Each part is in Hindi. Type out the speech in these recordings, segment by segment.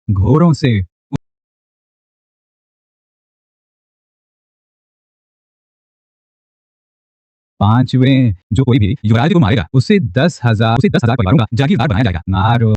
घोड़ों से। 5वें, जो कोई भी युवराज को मारेगा उसे 10,000 परिवारों का जागीरदार बनाया जाएगा। मारो।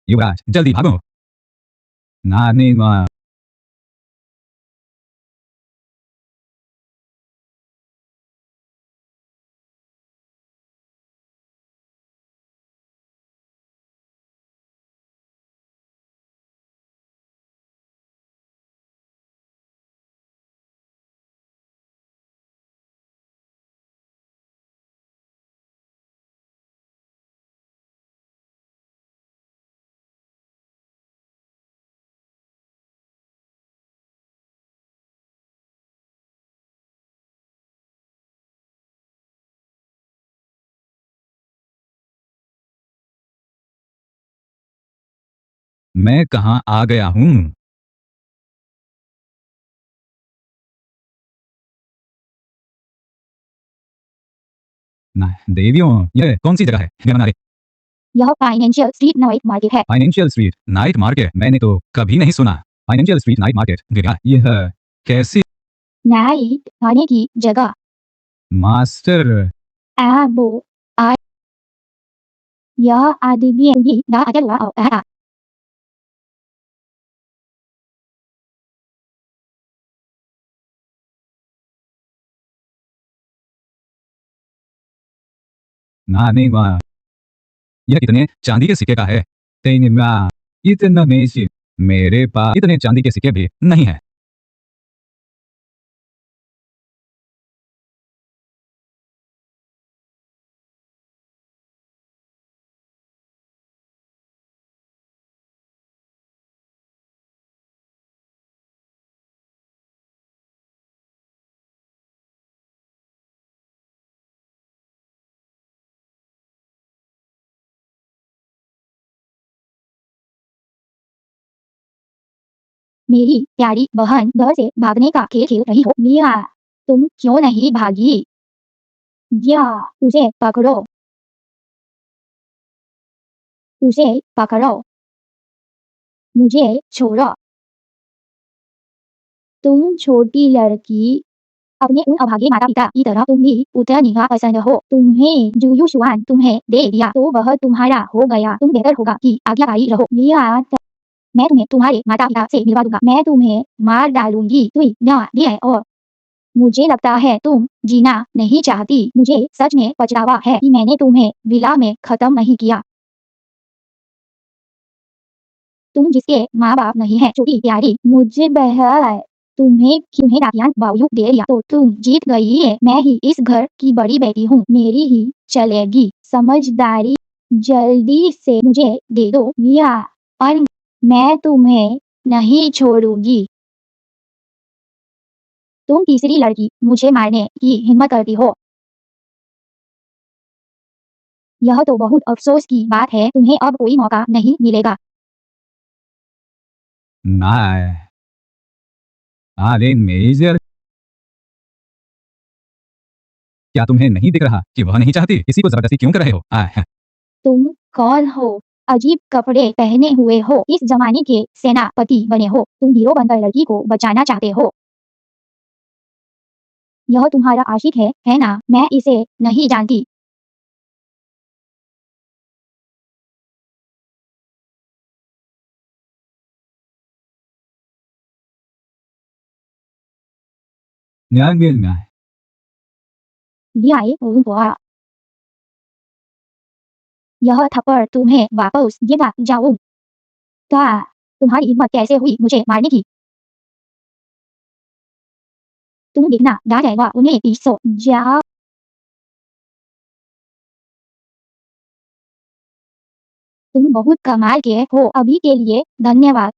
युवराज, जल्दी भागो। नानी माँ। मैं कहाँ आ गया हूँ? ना देवियों, यह कौन सी जगह है? देवनागरी। यह फाइनेंशियल स्ट्रीट नाइट मार्केट है। फाइनेंशियल स्ट्रीट नाइट मार्केट, मैंने तो कभी नहीं सुना। फाइनेंशियल स्ट्रीट नाइट मार्केट, विरा, यह कैसी? नाइट खाने की जगह। मास्टर। एबो आ यह आदमी भी ना अकेला है। नानी माँ, यह कितने चांदी के सिक्के का है? तेनी माँ, इतना नहीं। मेरे पास इतने चांदी के सिक्के भी नहीं है। मेरी प्यारी बहन घर से भागने का खेल खेल रही हो। लिया, तुम क्यों नहीं भागी? या, उसे पकड़ो। उसे पकड़ो। मुझे छोड़ो। तुम छोटी लड़की, अपने उन अभागे माता पिता की तरह तुम भी उतनी पसंद हो। तुम्हें जूयू शुआन तुम्हें दे दिया तो वह तुम्हारा हो गया। तुम बेहतर होगा कि आज्ञाकारी रहो। लिया, मैं तुम्हें तुम्हारे माता पिता से मिलवा दूंगा। मैं तुम्हें मार डालूंगी। तुई ना दिया और मुझे लगता है तुम जीना नहीं चाहती। मुझे सच में पछतावा है कि मैंने तुम्हें विला में खत्म नहीं किया। तुम जिसके माँ बाप नहीं है, छोटी प्यारी मुझे बहन, तुम्हें राखियां बावजूद दे दिया तो तुम जीत गई है। मैं ही इस घर की बड़ी बेटी हूँ, मेरी ही चलेगी समझदारी। जल्दी से मुझे दे दो लिया, और मैं तुम्हें नहीं छोड़ूंगी। तुम तीसरी लड़की मुझे मारने की हिम्मत करती हो। यह तो बहुत अफसोस की बात है। तुम्हें अब कोई मौका नहीं मिलेगा। ना। अरे मेजर। क्या तुम्हें नहीं दिख रहा कि वह नहीं चाहती? किसी को जबरदस्ती क्यों कर रहे हो? तुम कौन हो? अजीब कपड़े पहने हुए हो, इस जमाने के सेनापति बने हो, तुम हीरो बनकर लड़की को बचाना चाहते हो। यह तुम्हारा आशिक है ना? मैं इसे नहीं जानती। न्याय लियाए हुआ। यह थप्पड़ तुम्हें वापस देना जाऊंगा। तुम्हारी हिम्मत कैसे हुई मुझे मारने की? तुम देखना, डा जाएगा उन्हें पीसो जाओ। तुम बहुत कमाल के हो। अभी के लिए धन्यवाद।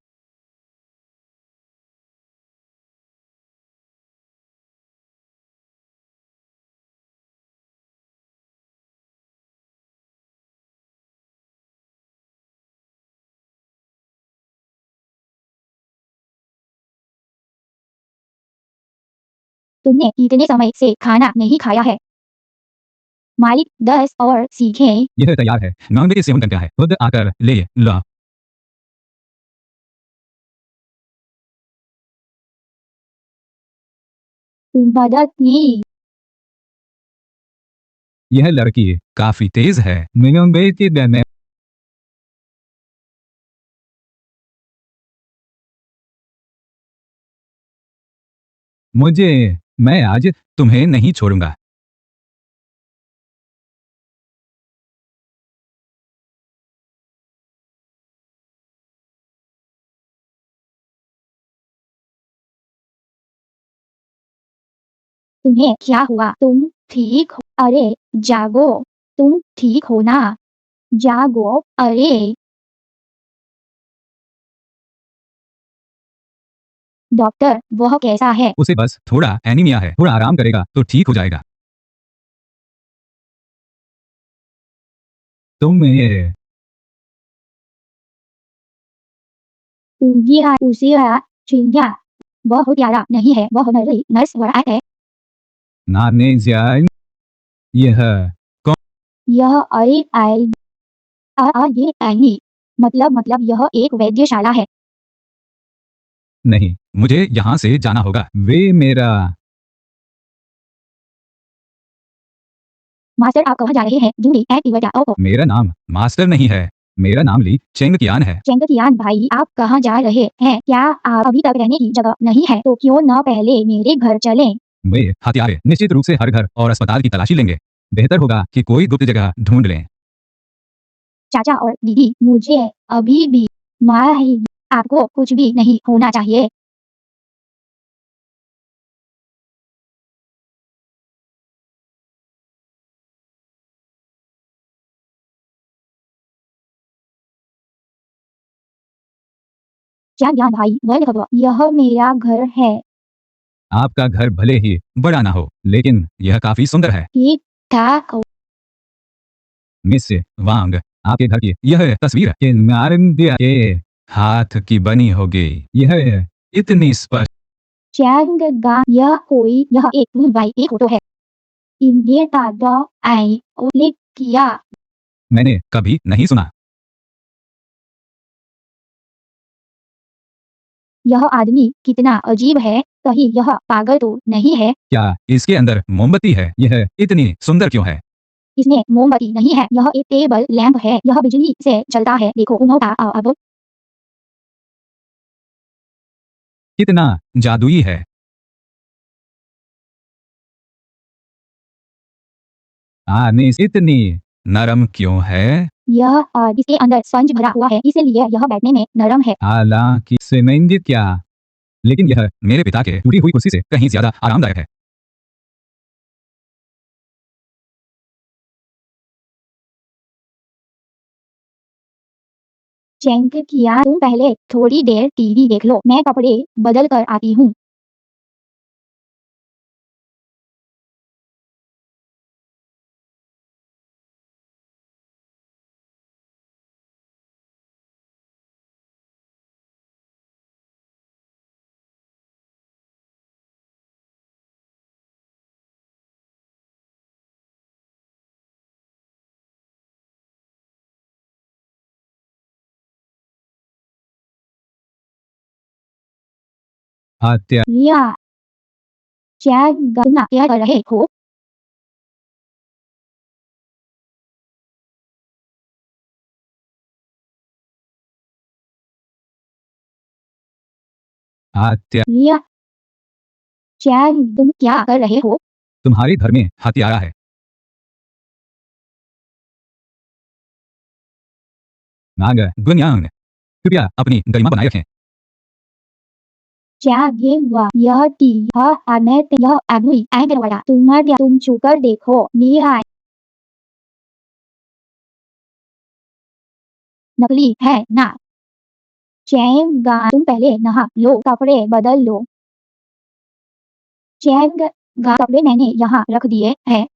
तुमने इतने समय से खाना नहीं खाया है। मालिक 10 और सीखें। यह तैयार है। नाम के सेवन करता है। खुद आकर ले ला। मदद की। यह लड़की काफी तेज है। मेरे की देने मुझे मैं आज तुम्हें नहीं छोड़ूंगा। तुम्हें क्या हुआ? तुम ठीक हो? अरे जागो। तुम ठीक हो ना? जागो। अरे डॉक्टर, वह कैसा है? उसे बस थोड़ा एनीमिया है। थोड़ा आराम करेगा तो ठीक हो जाएगा। तुम ये उसी चिंता। वह प्यारा नहीं है, वह नर्स वराय है। नाने जान यह यह अरे आई ये ऐनी। मतलब यह एक वैद्यशाला है। नहीं, मुझे यहाँ से जाना होगा। वे मेरा मास्टर, आप कहाँ जा रहे हैं? जूली एक्टिवा ओहो। मेरा नाम मास्टर नहीं है। मेरा नाम ली चेंग कियान है। चेंगकियान भाई, आप कहाँ जा रहे हैं? क्या आप अभी तक रहने की जगह नहीं है तो क्यों न पहले मेरे घर चलें? वे हत्यारे निश्चित रूप से हर घर और अस्पताल की तलाशी लेंगे। बेहतर होगा कि कोई गुप्त जगह ढूंढ लें। चाचा और दीदी, मुझे अभी भी माँ आपको कुछ भी नहीं होना चाहिए। क्या ज्ञान भाई, यह मेरा घर है। आपका घर भले ही बड़ा ना हो, लेकिन यह काफी सुंदर है। ठीक ठाक। मिस वांग, आपके घर की यह तस्वीर के नारंगिया के हाथ की बनी होगी। यह इतनी स्पष्ट। यह एक भाई एक फोटो है। इंडिया दादा आई उल्लेख किया। मैंने कभी नहीं सुना। यह आदमी कितना अजीब है। कहीं यह पागल तो नहीं है? क्या इसके अंदर मोमबत्ती है? यह इतनी सुंदर क्यों है? इसमें मोमबत्ती नहीं है, यह एक टेबल लैंप है। यह बिजली से चलता है। देखो अब। कितना जादुई है। आनिस इतनी नरम क्यों है? इसके अंदर स्पंज भरा हुआ है, इसलिए यह बैठने में नरम है। हालांकि सीमेंट क्या, लेकिन यह मेरे पिता के टूटी हुई कुर्सी से कहीं ज्यादा आरामदायक है। चैंक किया, तुम पहले थोड़ी देर टीवी देख लो, मैं कपड़े बदल कर आती हूँ। हत्या रिया तुम क्या कर रहे हो? हत्या रिया तुम क्या कर रहे हो? तुम्हारे घर में हत्यारा है। नाग गुन्यांग, कृपया अपनी गरिमा बनाए रखें। ये हुआ यह अनैत यह अग्नि एंगलवाड़ा तुम छूकर देखो निहाय नकली है ना। तुम पहले नहा लो कपड़े बदल लो। कपड़े मैंने यहाँ रख दिए हैं।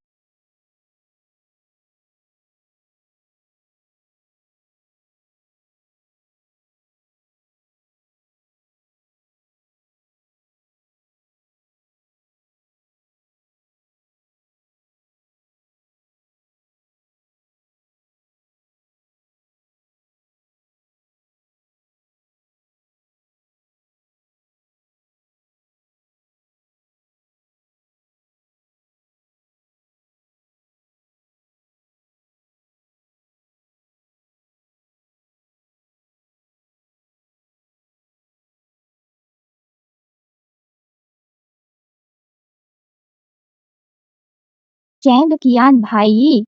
कियान भाई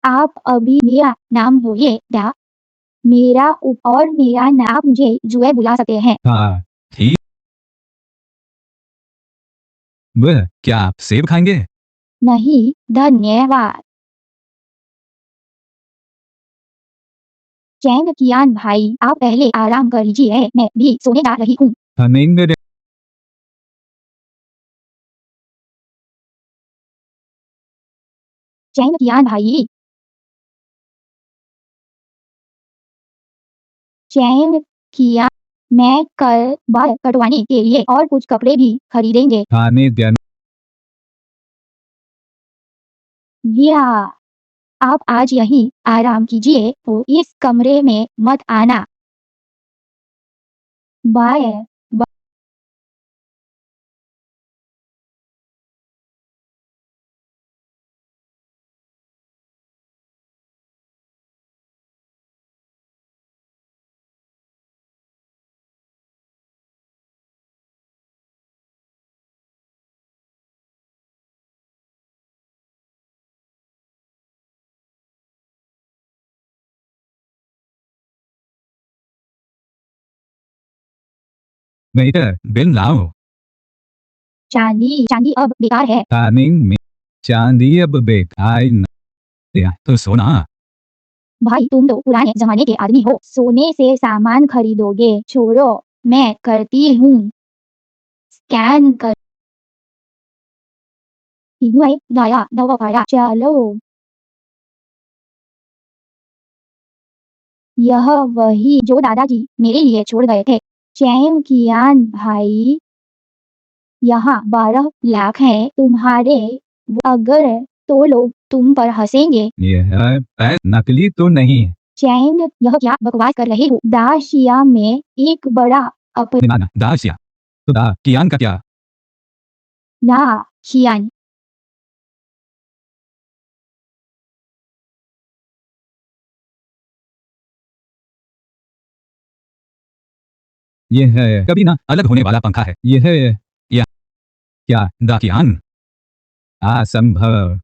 आप अभी मेरा नाम बोलिए क्या? और मेरा नाम मुझे जुए बुला सकते हैं। हाँ ठीक। वह क्या आप सेब खाएंगे? नहीं धन्यवाद। कियान भाई आप पहले आराम कर लीजिए मैं भी सोने जा रही हूँ। नहीं मेरे कियान भाई किया मैं कल बाल कटवाने के लिए और कुछ कपड़े भी खरीदेंगे। खाने देना। या आप आज यहीं आराम कीजिए तो इस कमरे में मत आना। बाय। वेटर बिल लाओ। चांदी अब बेकार है। खाने में चांदी अब बेकार न दिया तो सोना। भाई तुम तो पुराने जमाने के आदमी हो सोने से सामान खरीदोगे छोड़ो मैं करती हूँ स्कैन कर। नया दवा चलो यह वही जो दादाजी मेरे लिए छोड़ गए थे। कियान भाई यहाँ 12 लाख है तुम्हारे अगर तो लोग तुम पर हंसेंगे। यह नकली तो नहीं है। यह क्या बकवास कर रहे हो? दाशिया में एक बड़ा ना दासिया तो दा कियान का क्या? शियान यह है कभी ना अलग होने वाला पंखा है। यह है या क्या दाकियान? असंभव।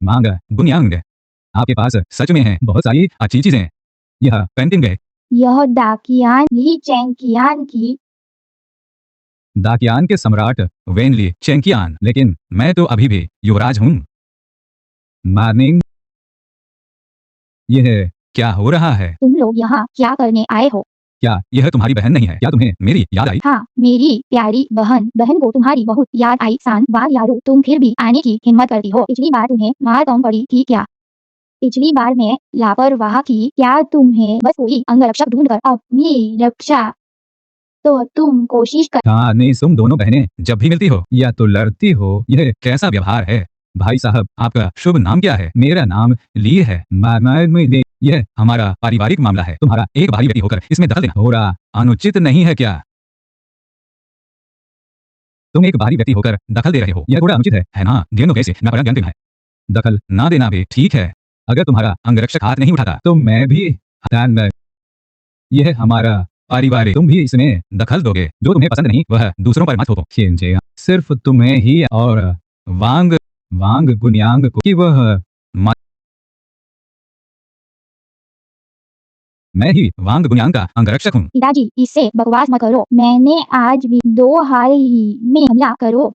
मांग बुनियांग आपके पास सच में है बहुत सारी अच्छी चीजें। यह पेंटिंग है यह डाकियान ली चैंकियान की। दाकियान के सम्राट वेनली चेंकियान, लेकिन मैं तो अभी भी युवराज हूँ। मार्निंग यह क्या हो रहा है? तुम लोग यहाँ क्या करने आए हो? क्या यह तुम्हारी बहन नहीं है? क्या तुम्हें मेरी याद आई? हाँ मेरी प्यारी बहन को तुम्हारी बहुत याद आई। बार यारो तुम फिर भी आने की हिम्मत करती हो। पिछली बार तुम्हें मार कम पड़ी थी क्या? पिछली बार मैं लापरवाह की क्या तुम्हें बस कोई अंगरक्षक ढूंढकर अपनी रक्षा तो तुम कोशिश कर। हाँ नहीं तुम दोनों बहनें जब भी मिलती हो या तो लड़ती हो। यह कैसा व्यवहार है? भाई साहब, आपका शुभ नाम क्या है? मेरा नाम ली है। यह हमारा पारिवारिक मामला है। तुम्हारा एक बाहरी व्यक्ति होकर इसमें दखल देना थोड़ा अनुचित नहीं है क्या? तुम एक बाहरी व्यक्ति होकर दखल दे रहे हो, यह थोड़ा अनुचित है ना? ज्ञान कैसे ना परा ज्ञान देना है। दखल ना देना भी ठीक है। अगर तुम्हारा अंगरक्षक हाथ नहीं उठाता तो मैं भी यह हमारा पारिवारिक, तुम भी इसमें दखल दोगे। जो तुम्हें पसंद नहीं वह दूसरों पर मत थोपो। खींचे सिर्फ तुम्हें ही और वांग वांग गुन्यांग को कि वह म- मैं ही वांग गुन्यांग का अंगरक्षक हूँ। पिताजी, इससे बकवास मत करो। मैंने आज भी 2 हाल ही में हमला करो।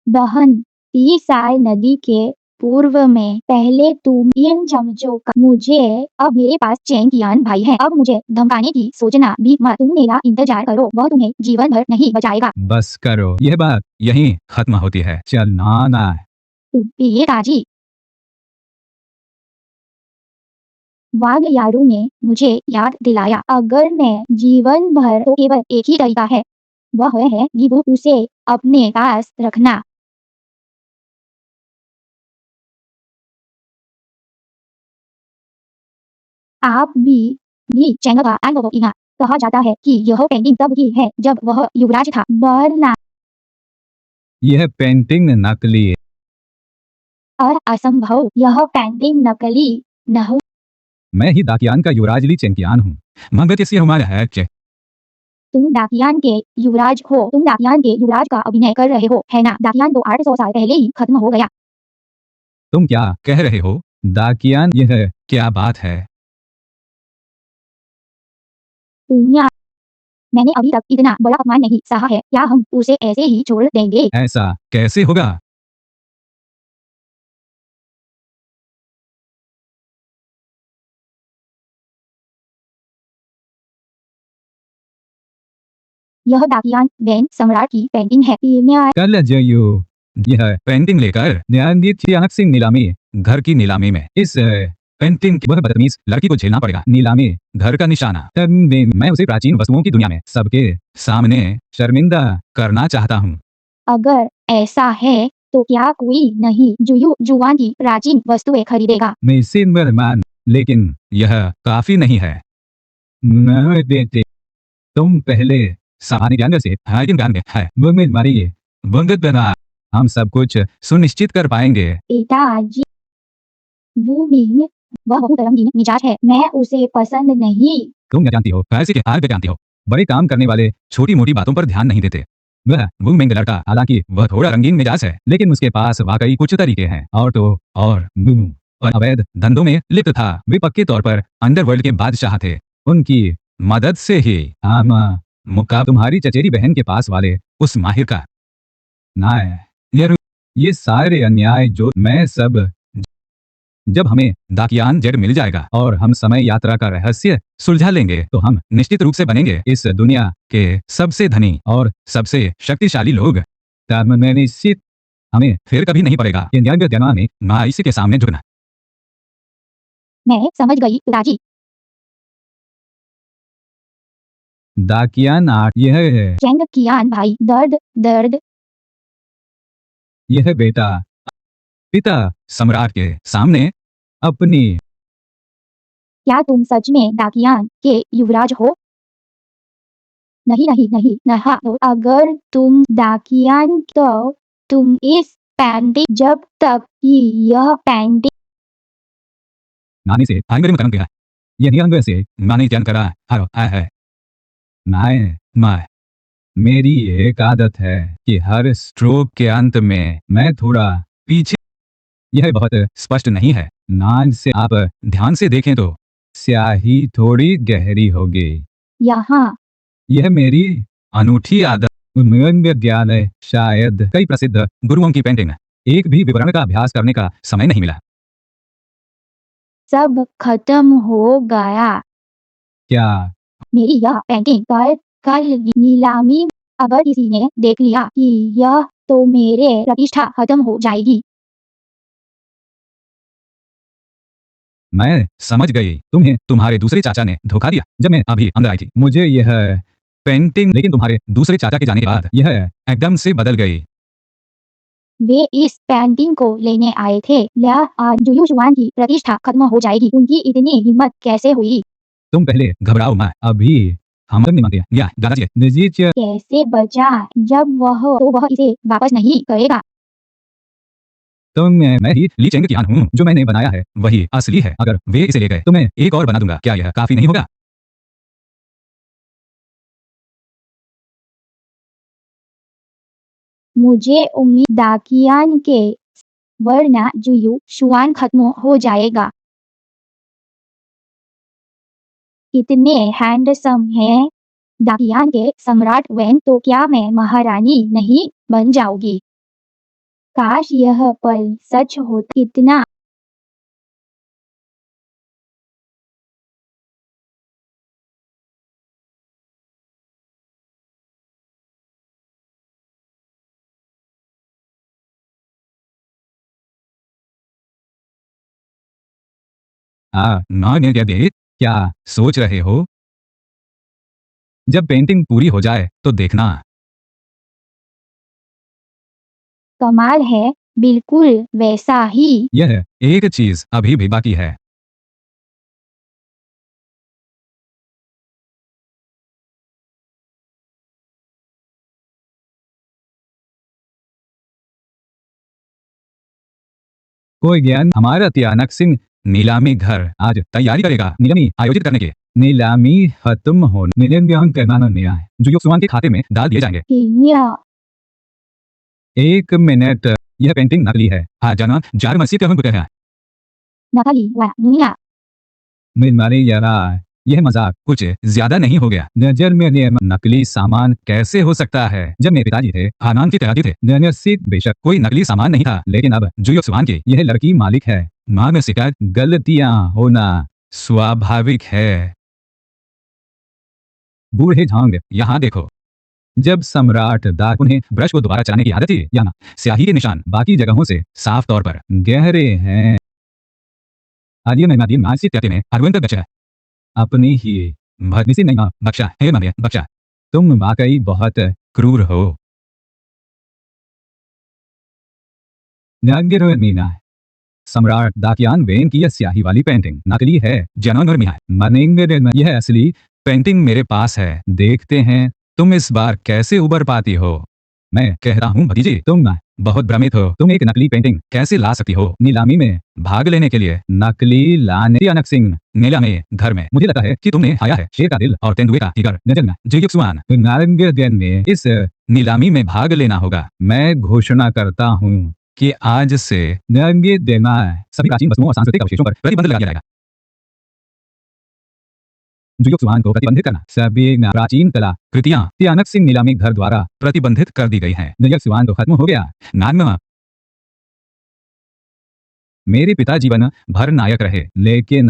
बहन, 30 साल नदी के पूर्व में पहले तुम इन चमचों का मुझे, अब मेरे पास चैंगियान भाई है। अब मुझे धमकाने की सोचना भी मत। तुम मेरा इंतजार करो, वह तुम्हें जीवन भर नहीं बचाएगा। बस करो, यह बात यहीं खत्म होती है। चल ना। पिताजी, वाघयारू ने मुझे याद दिलाया, अगर मैं जीवन भर तो केवल एक ही तरीका है, वह है गिबू, उसे अपने पास रखना। आप भी चैंग का अनुभव किया। कहा जाता है कि यह पेंटिंग तब की है जब वह युवराज था, वरना यह पेंटिंग नकली और असंभव। यह पेंटिंग नकली न हो। मैं ही दाकियान का युवराज ली चैंपियन हूँ। मगर कैसे हमारा है तुम दाकियान के युवराज हो। तुम दाकियान के युवराज का अभिनय कर रहे हो, है ना? दाकियान तो 800 साल पहले ही खत्म हो गया। तुम क्या कह रहे हो दाकियान? यह क्या बात है? दुनिया, मैंने अभी तक इतना बड़ा अपमान नहीं सहा है। क्या हम उसे ऐसे ही छोड़ देंगे? ऐसा कैसे होगा? यह दाकियान वैन सम्राट की पेंटिंग है। कल जयू यह पेंटिंग लेकर अचानक से नीलामी, घर की नीलामी में इस पेंटिंग की वह बदतमीज लड़की को झेलना पड़ेगा। नीलामी घर का निशाना। तब मैं उसे प्राचीन वस्तुओं की दुनिया में सबके सामने शर्मिंदा करना चाहता हूँ। अगर ऐसा है तो क्या कोई नहीं जुयू जुआन की प्राचीन वस्तुएं खरीदेगा? मेहमान, लेकिन यह काफी नहीं है। न देते तुम पहले सामान्य ज्ञान से हाइजिन ज्ञान है वो में मारिए वंगत बना, हम सब कुछ सुनिश्चित कर पाएंगे। पिताजी, वो मीन वह बहुत रंगीन मिजाज है, मैं उसे पसंद नहीं। तुम क्या जानती हो? पैसे के हार पे जानती हो। बड़े काम करने वाले छोटी मोटी बातों पर ध्यान नहीं देते। वह वुंग मेंग लड़का, हालांकि वह थोड़ा रंगीन मिजाज है, लेकिन उसके पास वाकई कुछ तरीके हैं। और तो और अवैध धंधों में लिप्त था। वे पक्के तौर पर अंडरवर्ल्ड के बादशाह थे। उनकी मदद से ही मुक्का तुम्हारी चचेरी बहन के पास वाले उस माहिर का ना है। ये सारे अन्याय जो मैं सब, जब हमें दाकियान जेड मिल जाएगा और हम समय यात्रा का रहस्य सुलझा लेंगे तो हम निश्चित रूप से बनेंगे इस दुनिया के सबसे धनी और सबसे शक्तिशाली लोग। तब मैं निश्चित हमें फिर कभी नहीं पड़ेगा ये न्याय में माइसी के सामने झुकना। मैं समझ गई पिताजी। दाकियान 8 यह है। चैंग कियान भाई, दर्द दर्द। यह बेटा पिता सम्राट के सामने अपनी। क्या तुम सच में दाकियान के युवराज हो? नहीं नहीं नहीं नहा, अगर तुम दाकियान तो तुम इस पेंटिंग, जब तक कि यह पेंटिंग नानी से आंगरी में गया ये नियंग से नानी जान करा हर है मैं मेरी एक आदत है कि हर स्ट्रोक के अंत में मैं थोड़ा पीछे। यह बहुत स्पष्ट नहीं है। नान से आप ध्यान से देखें तो स्याही थोड़ी गहरी होगी। यहाँ यह मेरी अनूठी आदत। विद्यालय शायद कई प्रसिद्ध गुरुओं की पेंटिंग, एक भी विवरण का अभ्यास करने का समय नहीं मिला। सब खत्म हो गया। क्या मेरी यह पेंटिंग पर कल नीलामी अगर किसी ने देख लिया कि यह तो मेरे प्रतिष्ठा खत्म हो जाएगी। मैं समझ गई, तुम्हें तुम्हारे दूसरे चाचा ने धोखा दिया। जब मैं अभी अंदर आई थी मुझे यह पेंटिंग, लेकिन तुम्हारे दूसरे चाचा के जाने के बाद यह एकदम से बदल गई। वे इस पेंटिंग को लेने आए थे। आज जुयू शुआन की प्रतिष्ठा खत्म हो जाएगी। उनकी इतनी हिम्मत कैसे हुई? तुम पहले घबराओ मत, अभी हम नहीं मानते हैं। या दादाजी निजी कैसे बचा? जब वह इसे वापस नहीं करेगा। तो मैं ही ली चेंग कियान हूँ, जो मैंने बनाया है वही असली है। अगर वे इसे ले गए तो मैं एक और बना दूंगा। क्या यह काफी नहीं होगा? मुझे उम्मीद दाकियान के, वरना जुयू शुआन खत्म हो जाएगा। कितने हैंडसम हैं दाकियान के सम्राट वैन। तो क्या मैं महारानी नहीं बन जाऊंगी? काश यह पल सच हो। कितना ना ने दे, क्या सोच रहे हो? जब पेंटिंग पूरी हो जाए तो देखना। कमाल है, बिल्कुल वैसा ही। यह एक चीज अभी भी बाकी है। कोई ज्ञान हमारा त्यानक सिंह नीलामी घर आज तैयारी करेगा नीलामी आयोजित करने के। नीलामी खत्म हो निलंबियांग करना नया है जो युक्सुआन के खाते में डाल दिए जाएंगे। यह एक मिनट, यह पेंटिंग नकली है। हाँ जाना जार मस्जिद है। नकली व दुनिया। मारे यारा, यह मजाक कुछ ज्यादा नहीं हो गया? नजर में ये नकली सामान कैसे हो सकता है? जब मेरे पिताजी थे हानान के त्यागी थे नजर बेशक कोई नकली सामान नहीं था, लेकिन अब जुयुक्सुआन की यह लड़की मालिक है। माँ में शिकायत गलतियां होना स्वाभाविक है। बूढ़े झांग यहाँ देखो। जब सम्राट दाग उन्हें ब्रश को दोबारा चलाने की आदत थी, यहाँ स्याही के निशान बाकी जगहों से साफ तौर पर गहरे हैं। आदिय महिमादीन मानसिक कहते हैं अरविंद बचा अपनी ही भदनी से नहीं बख्शा है मरिया बख्शा। तुम वाकई बहुत क्रूर हो। मीना, सम्राट दाकियान वेन की यह स्याही वाली पेंटिंग नकली है। जनन और मिहाय मनेंगे, यह असली पेंटिंग मेरे पास है। देखते हैं तुम इस बार कैसे उबर पाती हो। मैं कह रहा हूँ भतीजी, तुम बहुत भ्रमित हो। तुम एक नकली पेंटिंग कैसे ला सकती हो नीलामी में भाग लेने के लिए? नकली लाने अनक सिंह नीलामी घर में। मुझे लगता है कि तुमने आया है शेर का दिल और तेंदुए का जिगर नजर जुयुक्सुआन नारंगे में इस नीलामी में भाग लेना होगा। मैं घोषणा करता हूँ कि आज से नंगे देना सभी प्राचीन वस्तुओं और सांस्कृतिक अवशेषों पर प्रतिबंध लगा दिया जाएगा। जुयुक्सुआन को प्रतिबंधित करना। सभी प्राचीन कला कृतियां त्यानक सिंह नीलामी घर द्वारा प्रतिबंधित कर दी गई हैं। जुयुक्सुआन तो खत्म हो गया। नान मेरे पिता जीवन भर नायक रहे, लेकिन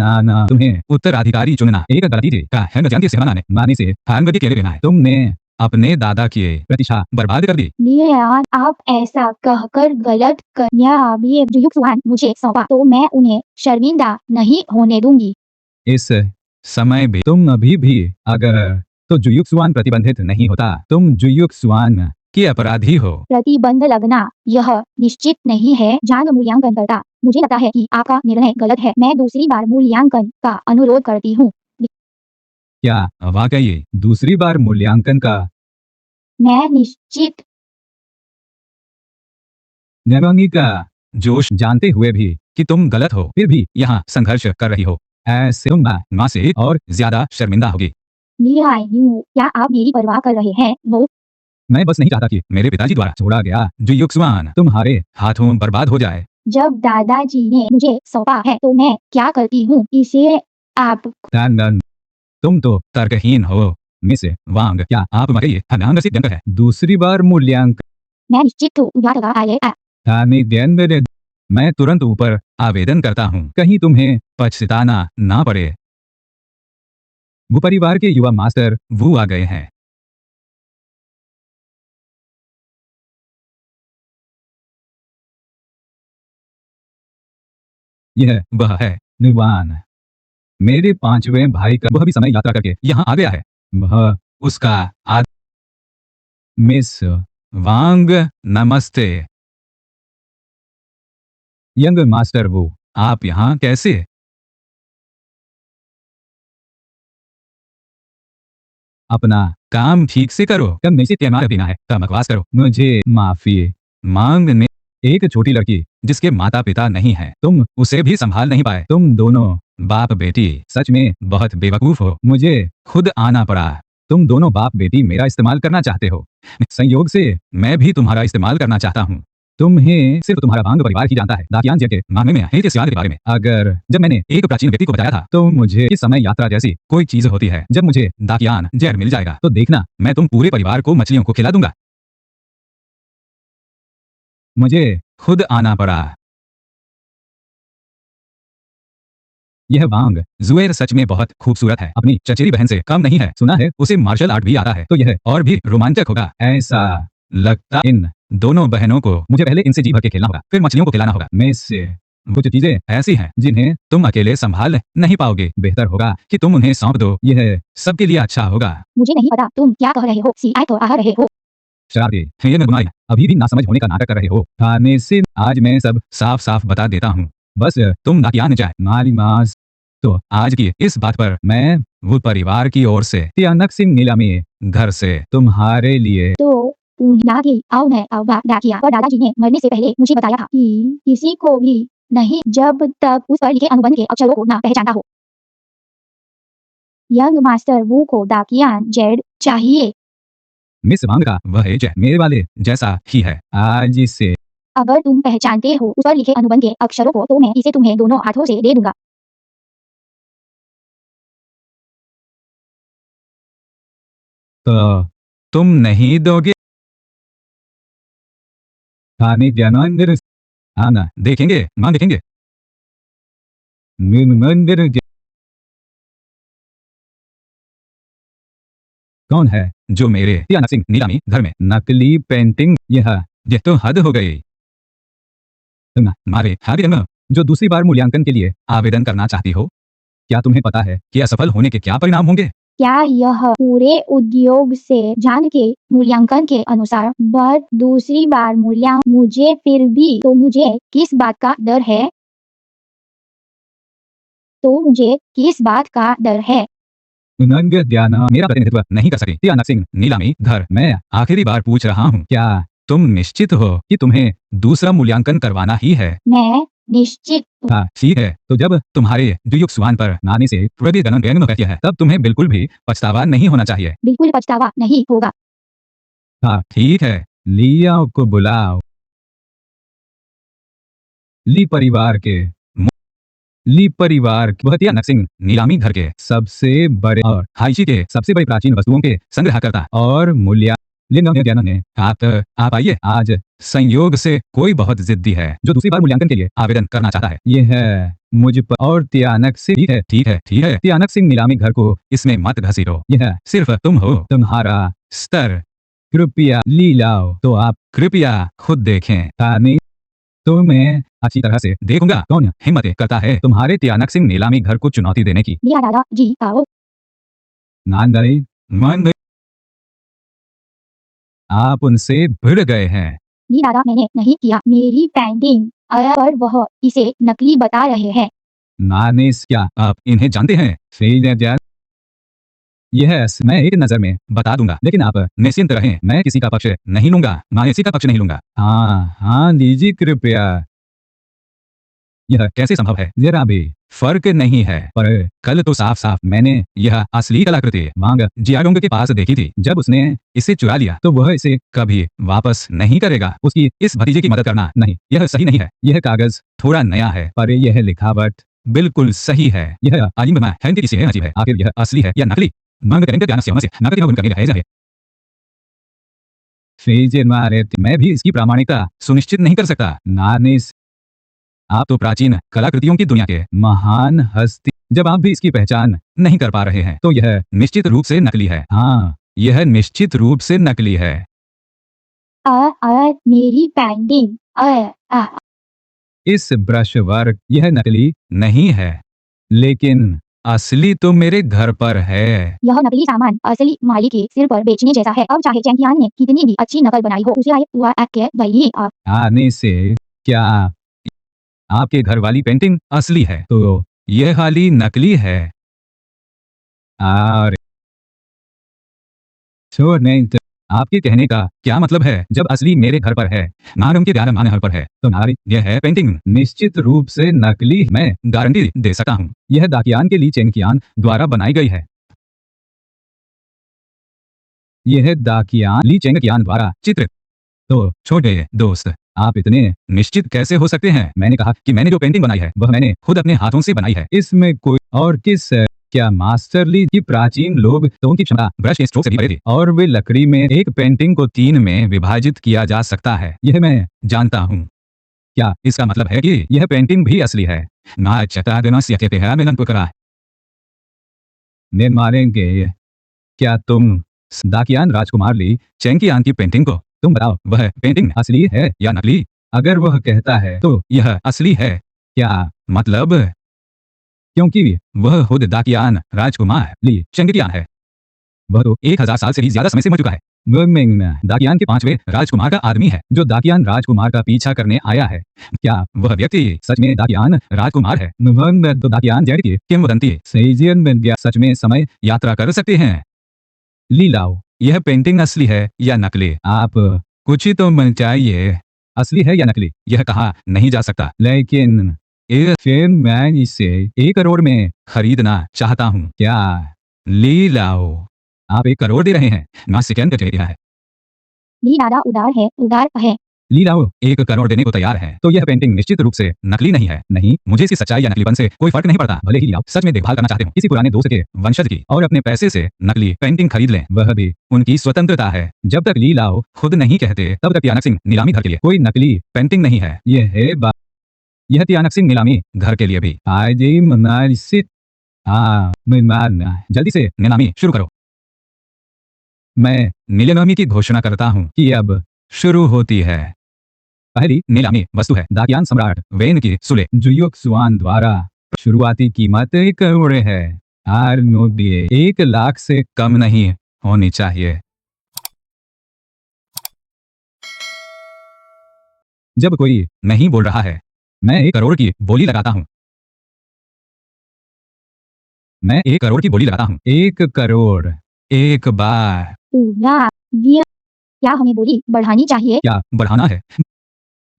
तुम्हें उत्तराधिकारी चुनना एक गलती थी। का है न जानती सेना ने मानी से हानगति के लिए लेना है। तुमने अपने दादा की प्रतिष्ठा बर्बाद कर दी। यार आप ऐसा कहकर गलत कन्या अभी जुयुक्सुआन मुझे सौंपा तो मैं उन्हें शर्मिंदा नहीं होने दूंगी। इस समय भी तुम अभी भी अगर तो जुयुक्सुआन प्रतिबंधित नहीं होता। तुम जुयुक्सुआन के अपराधी हो। प्रतिबंध लगना यह निश्चित नहीं है। जांग मूल्यांकन करता, मुझे लगता है कि आपका निर्णय गलत है। मैं दूसरी बार मूल्यांकन का अनुरोध करती हूँ। क्या वाकई दूसरी बार मूल्यांकन का? मैं निश्चित नरंगी का जोश जानते हुए भी कि तुम गलत हो, फिर भी यहाँ संघर्ष कर रही हो। ऐसे तुम माँ से और ज्यादा शर्मिंदा होगी। क्या आप मेरी परवाह कर रहे हैं? वो मैं बस नहीं चाहता कि मेरे पिताजी द्वारा छोड़ा गया जुयुक्सुआन तुम्हारे हाथों बर्बाद हो जाए। जब दादाजी ने मुझे सौंपा है तो मैं क्या करती हूँ इसे आप। तुम तो तर्कहीन हो मिस वांग। क्या आप मरे हनांग से है? दूसरी बार मूल्यांकन मैं निश्चित हूँ। मैं तुरंत ऊपर आवेदन करता हूँ, कहीं तुम्हें पछताना ना पड़े। वो परिवार के युवा मास्टर वो आ गए हैं। यह वह है निर्वाण, मेरे पांचवें भाई का वह भी समय यात्रा करके यहाँ आ गया है। वह उसका आद मिस वांग, नमस्ते। यंग मास्टर वो, आप यहाँ कैसे? अपना काम ठीक से करो, कम में से त्यौहार बिना है, कम बकवास करो। मुझे माफी मांगने। एक छोटी लड़की जिसके माता पिता नहीं है, तुम उसे भी संभाल नहीं पाए। तुम दोनों बाप बेटी सच में बहुत बेवकूफ हो। मुझे खुद आना पड़ा। तुम दोनों बाप बेटी मेरा इस्तेमाल करना चाहते हो। संयोग से मैं भी तुम्हारा इस्तेमाल करना चाहता हूँ। तुम्हें सिर्फ तुम्हारा भांग परिवार ही जानता है। दाकियान के मामले में है के बारे में। अगर जब मैंने एक प्राचीन व्यक्ति को बताया था, तो मुझे इस समय यात्रा जैसी कोई चीज होती है। जब मुझे दाकियान जहर मिल जाएगा तो देखना, मैं तुम पूरे परिवार को मछलियों को खिला दूंगा। मुझे खुद आना पड़ा। यह वांग जुएर सच में बहुत खूबसूरत है, अपनी चचेरी बहन से कम नहीं है। सुना है उसे मार्शल आर्ट भी आता है, तो यह और भी रोमांचक होगा। ऐसा लगता इन दोनों बहनों को मुझे पहले इनसे जी भर के खेलना होगा, फिर मछलियों को खिलाना होगा। में से कुछ चीजें ऐसी हैं जिन्हें तुम अकेले संभाल नहीं पाओगे। बेहतर होगा कि तुम उन्हें सौंप दो, यह सबके लिए अच्छा होगा। मुझे नहीं पता तुम क्या कह रहे हो। सियाय तो आ रहे हो। शरारती, ये मैं बुनाई, अभी भी नासमझ होने का नाटक कर रहे हो। खाने से आज मैं सब साफ साफ बता देता हूँ, बस तुम दाकियान जाए मारी मास। तो आज की इस बात पर मैं वो परिवार की ओर से तियानक सिंह नीलामी घर से तुम्हारे लिए। तो दादी आओ मैं आओगा डाकिया, पर दादाजी ने मरने से पहले मुझे बताया था कि किसी को भी नहीं जब तक उस पर लिखे अनुबंध के अक्षरों को ना पहचाना हो। यंग मास्टर वू को दाकियान जेड चाहिए। मिस वांग का वह एज मेरे वाले जैसा ही है। आज से अगर तुम पहचानते हो उस पर लिखे अनुबंध के अक्षरों को, तो मैं इसे तुम्हें दोनों हाथों से दे दूंगा। तो तुम नहीं दोगे? खाने ज्ञानांदर आना देखेंगे, मां देखेंगे। मंदिर कौन है जो मेरे तियानक सिंह नीलामी घर में नकली पेंटिंग? यह तो हद हो गई। तुम मारे हाबियन जो दूसरी बार मूल्यांकन के लिए आवेदन करना चाहती हो, क्या तुम्हें पता है कि असफल होने के क्या परिणाम होंगे? क्या यह पूरे उद्योग से जान के मूल्यांकन के अनुसार पर दूसरी बार मूल्यांकन मुझे फिर भी तो मुझे किस बात का डर है? तो मुझे किस बात का डर है? नंग ध्याना मेरा प्रतिनिधित्व नहीं कर सकी तियानक सिंह नीलामी घर। मैं आखिरी बार पूछ रहा हूँ, क्या तुम निश्चित हो कि तुम्हें दूसरा मूल्यांकन करवाना ही है? मैं निश्चित हूँ। हाँ ठीक है, तो जब तुम्हारे जुयुक सुआन पर नाने से प्रतिगणन गैंग में है, तब तुम्हें बिल्कुल भी पछतावा नहीं होना चाहिए। बिल्कुल पछतावा नहीं होगा। हाँ ठीक है, लियाओ को बुलाओ। ली परिवार के ली परिवार वह तियानक सिंह नीलामी घर के सबसे बड़े और हाइची के सबसे बड़ी प्राचीन वस्तुओं के संग्रहकर्ता और मूल्य ने आप आइए। आज संयोग से कोई बहुत जिद्दी है जो दूसरी बार मूल्यांकन के लिए आवेदन करना चाहता है। यह है मुझ पर और तियानक सिंह। ठीक है ठीक है ठीक है, तियानक सिंह नीलामी घर को इसमें मत घसीटो। यह सिर्फ तुम हो, तुम्हारा स्तर। कृपया ली लाओ, तो आप कृपया खुद देखें। तानी तो मैं अच्छी तरह से देखूंगा कौन हिम्मत करता है तुम्हारे तियानक सिंह नीलामी घर को चुनौती देने की। लिया दादा जी आओ। नांदई मान आप उनसे भिड़ गए हैं। ली दादा मैंने नहीं किया। मेरी पेंटिंग पर वह इसे नकली बता रहे हैं। नानिस क्या आप इन्हें जानते हैं? यह मैं एक नजर में बता दूंगा, लेकिन आप निश्चिंत रहें, मैं किसी का पक्ष नहीं लूंगा, मैं किसी का पक्ष नहीं लूंगा। हाँ हाँ लीजिए कृपया। यह कैसे संभव है? जरा भी फर्क नहीं है, पर कल तो साफ साफ मैंने यह असली कलाकृति वांग जियाडोंग के पास देखी थी। जब उसने इसे चुरा लिया तो वह इसे कभी वापस नहीं करेगा। उसकी इस भतीजे की मदद करना नहीं, यह सही नहीं है। यह कागज थोड़ा नया है, पर यह लिखावट बिल्कुल सही है। यह अजीब है कि किसी अजीब है। आखिर यह असली है या नकली? मांग करेंगे ध्यान से नकली उनका है। मैं भी इसकी प्रामाणिकता सुनिश्चित नहीं कर सकता। नानिस आप तो प्राचीन कलाकृतियों की दुनिया के महान हस्ती, जब आप भी इसकी पहचान नहीं कर पा रहे हैं तो यह निश्चित रूप से नकली है। हाँ यह निश्चित रूप से नकली है। मेरी पेंटिंग इस ब्रश वर्क यह नकली नहीं है, लेकिन असली तो मेरे घर पर है। यह नकली सामान असली मालिक के सिर पर बेचने जैसा है। अब चाहे चैंकियान ने कितनी भी अच्छी नकल बनाई हो, उसे आए हुआ कह भैया आप। आने से क्या आपके घर वाली पेंटिंग असली है तो यह खाली नकली है? और छोड़ने तो आपके कहने का क्या मतलब है? जब असली मेरे घर पर है, नारंग के प्यारे माने घर पर है, तो नारी यह है पेंटिंग निश्चित रूप से नकली। मैं गारंटी दे सकता हूँ यह दाकियान के ली चेंकियान द्वारा बनाई गई है। यह दाकियान ली चेंकियान द्वारा चित्र। तो छोटे दोस्त, आप इतने निश्चित कैसे हो सकते हैं? मैंने कहा कि मैंने जो पेंटिंग बनाई है वह मैंने खुद अपने हाथों से बनाई है। इसमें कोई और किस क्या मास्टर ली की प्राचीन लोग तो उनकी क्षमता ब्रश के स्ट्रोक से भी बड़ी थी, और वे लकड़ी में एक पेंटिंग को 3 में विभाजित किया जा सकता है। यह मैं जानता हूँ। क्या इसका मतलब है कि यह पेंटिंग भी असली है? ना चटा देना सीखते हैं मिलन करा मारेंगे। क्या तुम दाकियान राजकुमार ली चेंकियान की पेंटिंग को, तुम बताओ वह पेंटिंग असली है या नकली? अगर वह कहता है तो यह असली है। क्या मतलब? क्योंकि वह खुद दाकियान राजकुमार ली चेंकियान है। वह तो 1000 साल से भी ज्यादा समय से मर चुका है। वह मिंग दाकियान के 5वें राजकुमार का आदमी है जो दाकियान राजकुमार का पीछा करने आया है। क्या वह व्यक्ति सच में दाकियान राजकुमार है? वह तो दाकियान जेड की किंवदंती सेजियन में क्या सच में समय यात्रा कर सकते हैं? लीलाओ, यह पेंटिंग असली है या नकली? आप कुछ ही तो मन चाहिए। असली है या नकली यह कहा नहीं जा सकता, लेकिन फिर मैं इसे 1 करोड़ में खरीदना चाहता हूँ। क्या लीलाओ, आप 1 करोड़ दे रहे हैं? ना सेकंड दे रहा है। ली दादा उदार है, उदार है। लीलाओ 1 करोड़ देने को तैयार है तो यह पेंटिंग निश्चित रूप से नकली नहीं है। नहीं, मुझे इसकी सच्चाई या नकलीपन से कोई फर्क नहीं पड़ता। भले ही लीलाओ सच में देखभाल करना चाहते हो किसी पुराने दोस्त के वंशज की और अपने पैसे से नकली पेंटिंग खरीद लें, वह भी उनकी स्वतंत्रता है। जब तक लीलाओ खुद नहीं कहते तब तक त्यानक सिंह नीलामी घर के लिए कोई नकली पेंटिंग नहीं है। यह त्यानक सिंह नीलामी घर के लिए भी जल्दी से नीलामी शुरू करो। मैं नीलामी की घोषणा करता हूँ कि अब शुरू होती है। पहली नीलामी वस्तु है दाकियान सम्राट वेन की सुले जुयोक सुआन द्वारा। शुरुआती कीमत 1 करोड़ है। आर दिए 1 लाख से कम नहीं होनी चाहिए। जब कोई नहीं बोल रहा है, मैं 1 करोड़ की बोली लगाता हूँ। मैं 1 करोड़ की बोली लगाता हूँ। 1 करोड़ एक बार। क्या हमें बोली बढ़ानी चाहिए? क्या बढ़ाना है?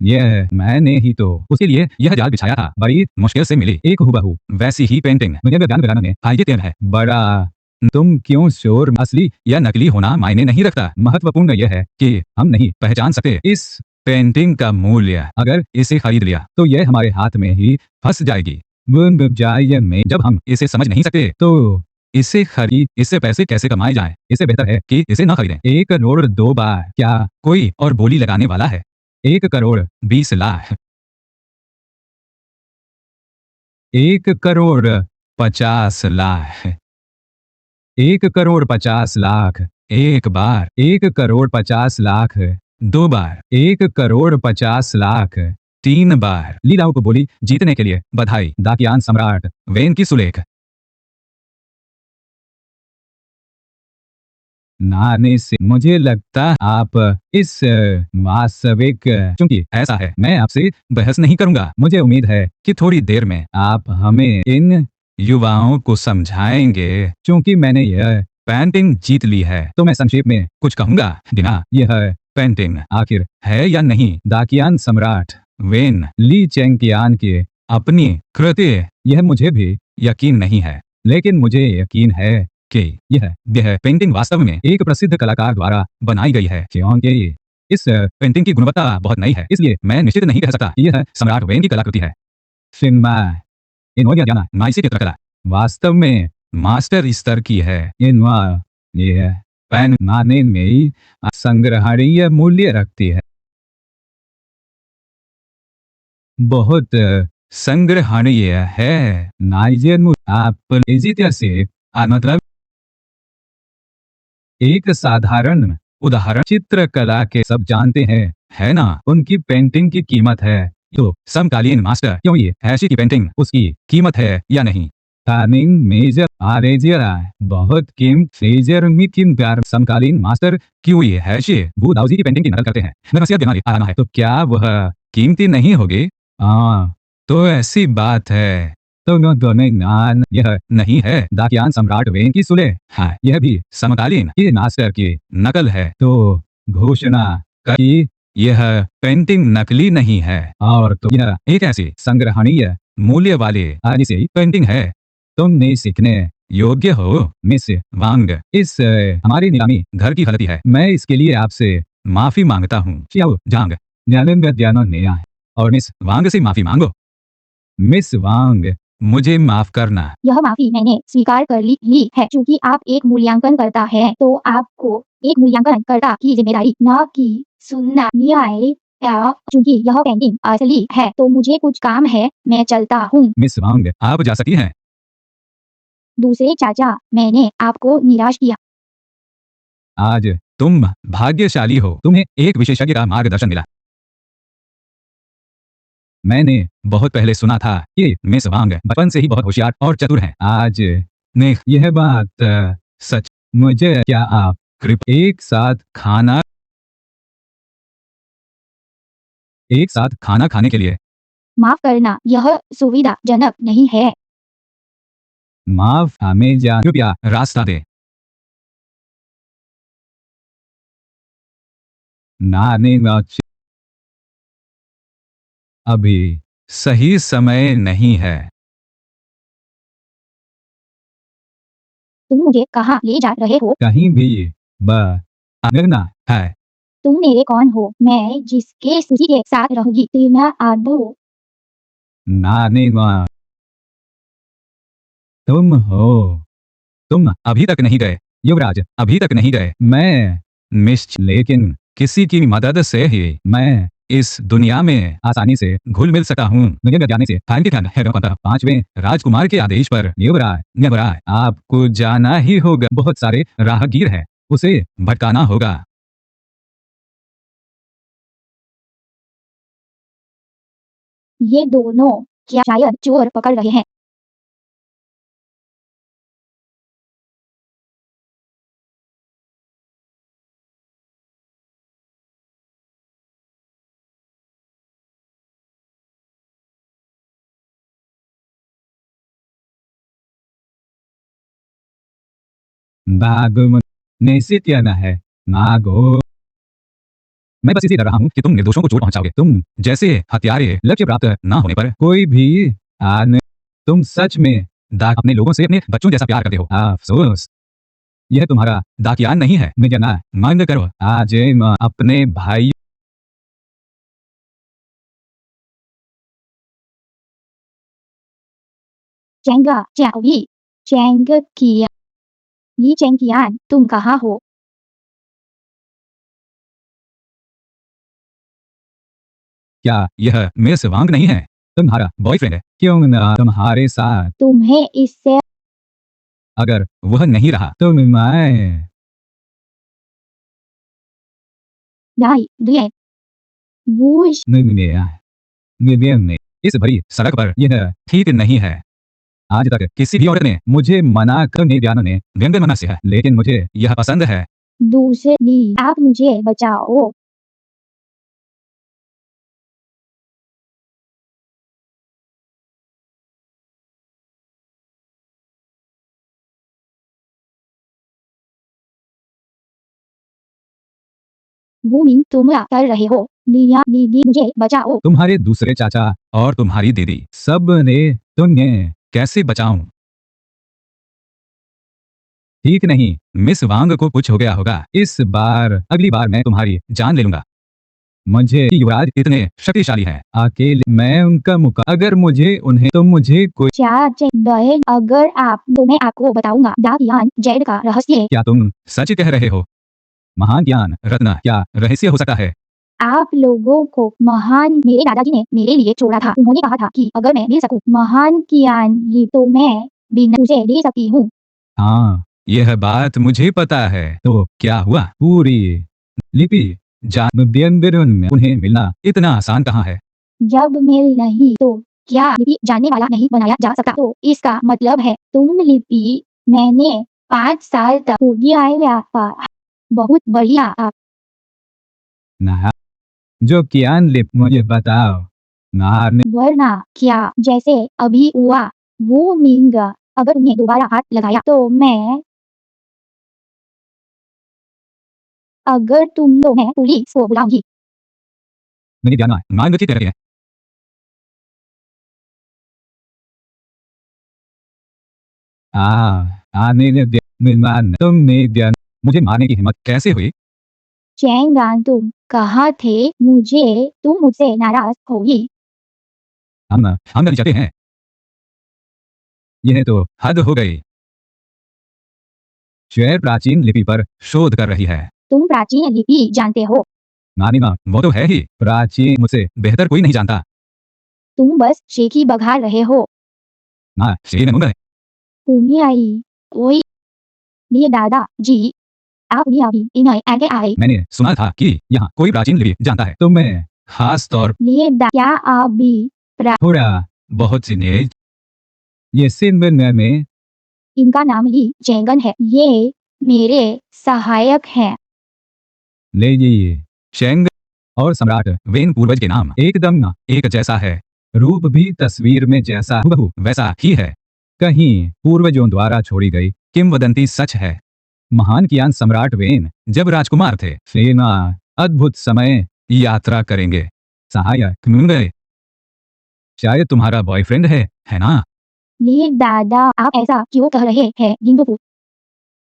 यह मैंने ही तो उसके लिए यह जाल बिछाया था। बड़ी मुश्किल से मिली एक हूबहू वैसी ही पेंटिंग मुझे विज्ञान विज्ञान में आइए है। बड़ा तुम क्यों शोर? असली या नकली होना मायने नहीं रखता। महत्वपूर्ण यह है कि हम नहीं पहचान सकते इस पेंटिंग का मूल्य। अगर इसे खरीद लिया तो यह हमारे हाथ में ही फंस जाएगी। में जब हम इसे समझ नहीं सकते तो इससे पैसे कैसे कमाए जाएं? इससे बेहतर है कि इसे न खरीदें। 1 करोड़ 2 बार। क्या कोई और बोली लगाने वाला है? 1 करोड़ 20 लाख। 1 करोड़ 50 लाख। 1 करोड़ 50 लाख। एक बार। 1 करोड़ 50 लाख 2 बार। 1 करोड़ 50 लाख 3 बार। लीलाओं को बोली जीतने के लिए बधाई। दाकियान सम्राट वेन की सुलेख। नाने से मुझे लगता आप इस वास्तविक, क्योंकि ऐसा है मैं आपसे बहस नहीं करूंगा। मुझे उम्मीद है कि थोड़ी देर में आप हमें इन युवाओं को समझाएंगे। क्योंकि मैंने यह पेंटिंग जीत ली है तो मैं संक्षेप में कुछ कहूंगा। डिना, यह पेंटिंग आखिर है या नहीं दाकियान सम्राट वेन ली चेंकियान के अपनी कृति? यह मुझे भी यकीन नहीं है, लेकिन मुझे यकीन है कि यह पेंटिंग वास्तव में एक प्रसिद्ध कलाकार द्वारा बनाई गई है। क्योंकि इस पेंटिंग की गुणवत्ता बहुत नई है, इसलिए मैं निश्चित नहीं कह सकता कि यह सम्राट वेन की कलाकृति है। नाइसी की कला वास्तव में मास्टर स्तर की है। यह पेन माने में संग्रहणीय मूल्य रखती है। बहुत संग्रहणीय है। नाइजर आप से मतलब एक साधारण उदाहरण चित्रकला के सब जानते हैं, है ना? उनकी पेंटिंग की कीमत है तो समकालीन मास्टर, क्यों ये हैशी की पेंटिंग उसकी कीमत है या नहीं? टर्निंग मेजर आरेजियरा बहुत कीमत समकालीन मास्टर क्यों ये हैशी बूदाउजी की पेंटिंग की नकल करते हैं? नसीहत बीमारी आरामा है तो क्या वह कीमती नहीं होगी? हाँ, तो ऐसी बात है। तो यह नहीं है दाकियान सम्राट वेन की सुले। हाँ, यह भी समकालीन की मास्टर की नकल है। तो घोषणा की यह पेंटिंग नकली नहीं है और तो यह एक ऐसी संग्रहणीय मूल्य वाली आदिसी पेंटिंग है। तुमने सीखने योग्य हो मिस वांग। हमारी नीलामी घर की गलती है। मैं इसके लिए आपसे माफी मांगता हूँ। चियाओ जांग और मिस वांग से माफी मांगो। मिस वांग, मुझे माफ करना। यह माफी मैंने स्वीकार कर ली है। चूंकि आप एक मूल्यांकन करता है तो आपको एक मूल्यांकन करता की जिम्मेदारी न कि सुनना न्याय या चूंकि यह पेंटिंग असली है तो मुझे कुछ काम है, मैं चलता हूँ। मिस वांग, आप जा सकती हैं। दूसरे चाचा, मैंने आपको निराश किया। आज तुम भाग्यशाली हो, तुम्हें एक विशेषज्ञ का मार्गदर्शन मिला। मैंने बहुत पहले सुना था कि मिस वांग बचपन से ही बहुत होशियार और चतुर हैं। आज ने यह बात सच। मुझे क्या आप कृपया एक साथ खाना खाने के लिए? माफ करना, यह सुविधाजनक नहीं है। माफ, हमें जा कृपया रास्ता दे। नाने नाच अभी सही समय नहीं है। तुम मुझे कहाँ ले जा रहे हो? कहीं भी अंगना है। तुम मेरे कौन हो? मैं जिसके उसी के साथ रहूंगी। तुम्हें आदो नाने तुम हो। तुम अभी तक नहीं गए युवराज, अभी तक नहीं गए। मैं लेकिन किसी की मदद से ही मैं इस दुनिया में आसानी से घुल मिल सकता हूँ। मुझे जाने से पांचवें राजकुमार के आदेश पर युवराज आपको जाना ही होगा। बहुत सारे राहगीर हैं, उसे भटकाना होगा। ये दोनों क्या शायद चोर पकड़ रहे हैं? नागो निश्चित कहना है। नागो, मैं बस इसी डर रहा हूँ कि तुम निर्दोषों को चोट पहुंचाओगे। तुम जैसे हत्यारे लक्ष्य प्राप्त ना होने पर कोई भी आने। तुम सच में अपने लोगों से अपने बच्चों जैसा प्यार करते हो। अफसोस, यह तुम्हारा दाकियान नहीं है। मुझे ना मांग करो। आज अपने भाई चैंगा चाओली चैंग किया ली चैंगियान, तुम कहाँ हो? क्या यह मिस वांग नहीं है? तुम्हारा बॉयफ्रेंड है। क्यों ना तुम्हारे साथ? तुम्हें इससे अगर वह नहीं रहा तो मैं दाई दिए वूश में इस भरी सड़क पर यह ठीक नहीं है। आज तक किसी भी औरत ने मुझे मना करने ने व्यंग्य मना से है, लेकिन मुझे यह पसंद है। दूसरी, आप मुझे बचाओ। वो मिंग तुम क्या कर रहे हो? लिया दीदी मुझे बचाओ। तुम्हारे दूसरे चाचा और तुम्हारी दीदी सब ने तुम्हें कैसे बचाऊं? ठीक नहीं, मिस वांग को कुछ हो गया होगा। इस बार अगली बार मैं तुम्हारी जान ले लूंगा। मुझे युवराज इतने शक्तिशाली हैं, अकेले मैं उनका अगर मुझे उन्हें तो मुझे कोई। चाचा बहन, अगर आप तो मैं आपको बताऊंगा दाकियान जेड का रहस्य। क्या तुम सच कह रहे हो? महान ज्ञान रत्न, क्या रहस्य हो सकता है? आप लोगों को महान मेरे दादाजी ने मेरे लिए छोड़ा था। उन्होंने कहा था कि अगर मैं मिल सकूं महान ज्ञान ये तो मैं बिना उसे दे सकती हूँ। हाँ, यह बात मुझे पता है। तो क्या हुआ? पूरी लिपि में उन्हें मिलना इतना आसान कहाँ है? जब मेल नहीं तो क्या लिपि जानने वाला नहीं बनाया जा सकता? तो इसका मतलब है तुम लिपि मैंने 5 साल तक व्यापार। बहुत बढ़िया आप नाहर जो कियान लिप मुझे बताओ। नाहर ने वरना क्या जैसे अभी हुआ वो मिंगा। अगर तुमने दोबारा हाथ लगाया तो मैं अगर तुम तो मैं पुलिस को बुलाऊंगी। नहीं जाना मांग की तरह है। आने ने दिया निर्माण तुमने दिया मुझे मारने की हिम्मत कैसे हुई? चैंगान तुम कहाँ थे? तुम मुझसे नाराज होगी। हम नहीं चाहते हैं। यह तो हद हो गई। शेर प्राचीन लिपि पर शोध कर रही है। तुम प्राचीन लिपि जानते हो? नानीमा वो तो है ही प्राचीन मुझसे बेहतर कोई नहीं जानता। तुम बस शेखी बघार रहे हो। ना शेर में तुम्हें आई कोई लिए दादा जी आप भी अभी इन्हें आगे आए मैंने सुना था कि यहाँ कोई प्राचीन लिपि जानता है तो मैं खास तौर लिए क्या आप भी थोड़ा बहुत सी ने ये सिंध में इनका नाम ही चैंगन है। ये मेरे सहायक हैं। ले जाइए शेंग और सम्राट वेन पूर्वज के नाम एकदम एक जैसा है। रूप भी तस्वीर में जैसा हूबहू वैसा ही है। कहीं पूर्वजों द्वारा छोड़ी गई किंवदंती सच है। महान कियान सम्राट वेन जब राजकुमार थे सेना अद्भुत समय यात्रा करेंगे। सहायक गए शायद तुम्हारा बॉयफ्रेंड है ना? लिए दादा आप ऐसा क्यों कह रहे हैं? जिंदू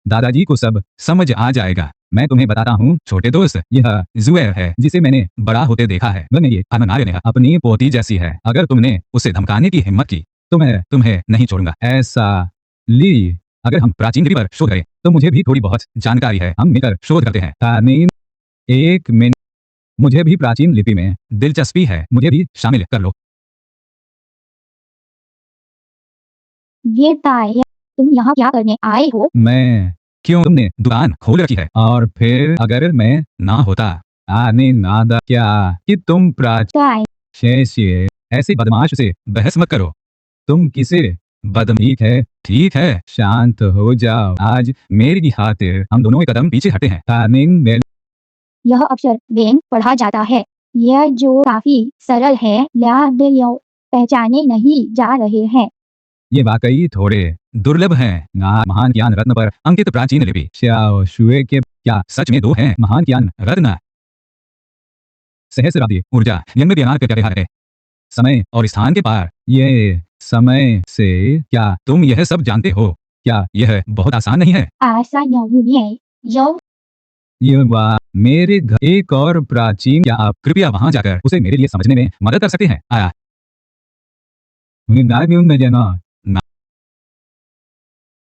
दादाजी को सब समझ आ जाएगा। मैं तुम्हें बताता हूँ छोटे दोस्त यह जुएर है जिसे मैंने बड़ा होते देखा है। मैंने ये अननाय ने अपनी पोती जैसी है। अगर तुमने उसे धमकाने की हिम्मत की तो मैं तुम्हें नहीं छोड़ूंगा। ऐसा ली अगर हम प्राचीन लिपि पर शोध करें तो मुझे भी थोड़ी बहुत जानकारी है। हम मिलकर शोध करते हैं। तानीन एक मिनट मुझे भी प्राचीन लिपि में दिलचस्पी है। मुझे भी शामिल कर लो। ये ताया तुम यहाँ क्या करने आए हो? मैं क्यों तुमने दुकान खोल रखी है और फिर अगर मैं ना होता आने नादा क्या कि तुम ताया शेषिए ऐसे बदमाश से बहस मत करो। तुम किसे ठीक है शांत हो जाओ। आज मेरी खातिर हम दोनों एक कदम पीछे हटे हैं। तानिंग ने यह अक्षर वेन पढ़ा जाता है। यह जो काफी सरल है पहचाने नहीं जा रहे हैं। ये वाकई थोड़े दुर्लभ हैं। ना महान ज्ञान रत्न पर अंकित प्राचीन लिपि श्याओ शुए के क्या सच में दो हैं महान ज्ञान रत्न? सहस्राब्दी ऊर्जा यंग ज्ञान के क्या है समय और स्थान के पार। ये समय से क्या तुम यह सब जानते हो? क्या यह बहुत आसान नहीं है? आशा यौ ये वाह मेरे घर एक और प्राचीन क्या आप कृपया वहां जाकर उसे मेरे लिए समझने में मदद कर सकते हैं? आया ना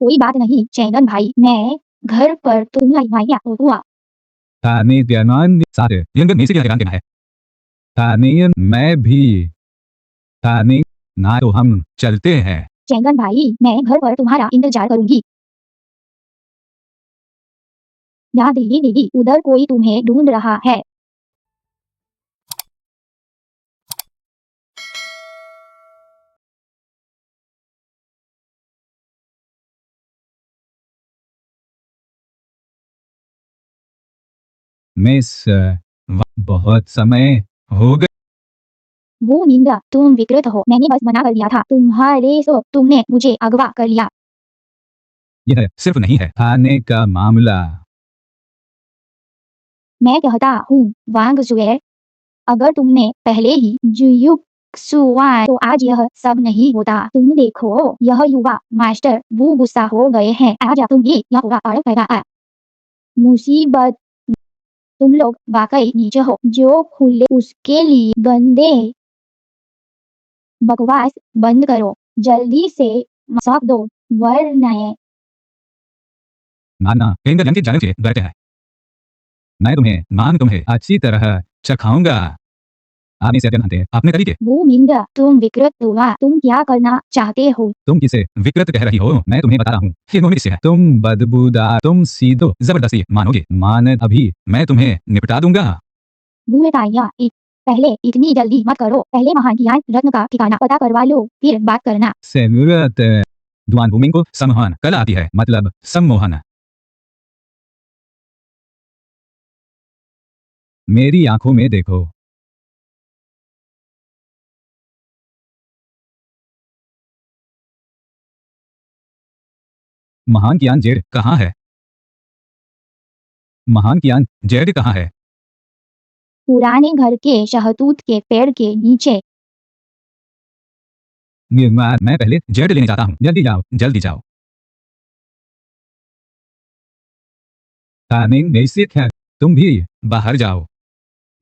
कोई बात नहीं चैंगन भाई मैं घर पर तुम हुआ। थाने ज्ञान साथ यंग में से क्या ज्ञान देना है? थाने मैं भी थाने ना तो हम चलते हैं। चैंगन भाई मैं घर पर तुम्हारा इंतजार करूंगी। ना दीदी दीदी उधर कोई तुम्हें ढूंढ रहा है। मिस बहुत समय हो गया। वो निंदा तुम विकृत हो। मैंने बस मना कर दिया था। तुमने मुझे अगवा कर लिया। यह सिर्फ नहीं है थाने का मामला। मैं कहता हूँ वांग जुए अगर तुमने पहले ही जुयुक सुवान तो आज यह सब नहीं होता। तुम देखो यह युवा मास्टर वो गुस्सा हो गए हैं। आज तुम ये यह होगा और पैगा मुसीबत तुम लोग वाकई नीचे हो जो खुले उसके लिए गंदे बकवास बंद करो जल्दी से सौंप दो वरना नाना केंद्र जंग के जाने से डरते हैं। मैं तुम्हें अच्छी तरह चखाऊंगा। आने से जानते अपने तरीके। वो मिंगा तुम विकृत हुआ। तुम क्या करना चाहते हो? तुम किसे विकृत कह रही हो? मैं तुम्हें बता रहा हूँ इन्होंने से है। तुम बदबूदार तुम सीधो जबरदस्ती मानोगे मान अभी मैं तुम्हें निपटा दूंगा। बुए ताया पहले इतनी जल्दी मत करो, पहले महान ज्ञान रत्न का ठिकाना पता करवा लो, फिर बात करना। सेमुरत दुआन भूमिंग को सम्मोहन कल आती है, मतलब सम्मोहन। मेरी आंखों में देखो। महान ज्ञान जेड कहाँ है? महान ज्ञान जेड कहाँ है? पुराने घर के शहतूत के पेड़ के नीचे। मैं पहले जेड लेने जाता हूँ, जल्दी जाओ, जल्दी जाओ। टाइमिंग बेसिक है, तुम भी बाहर जाओ।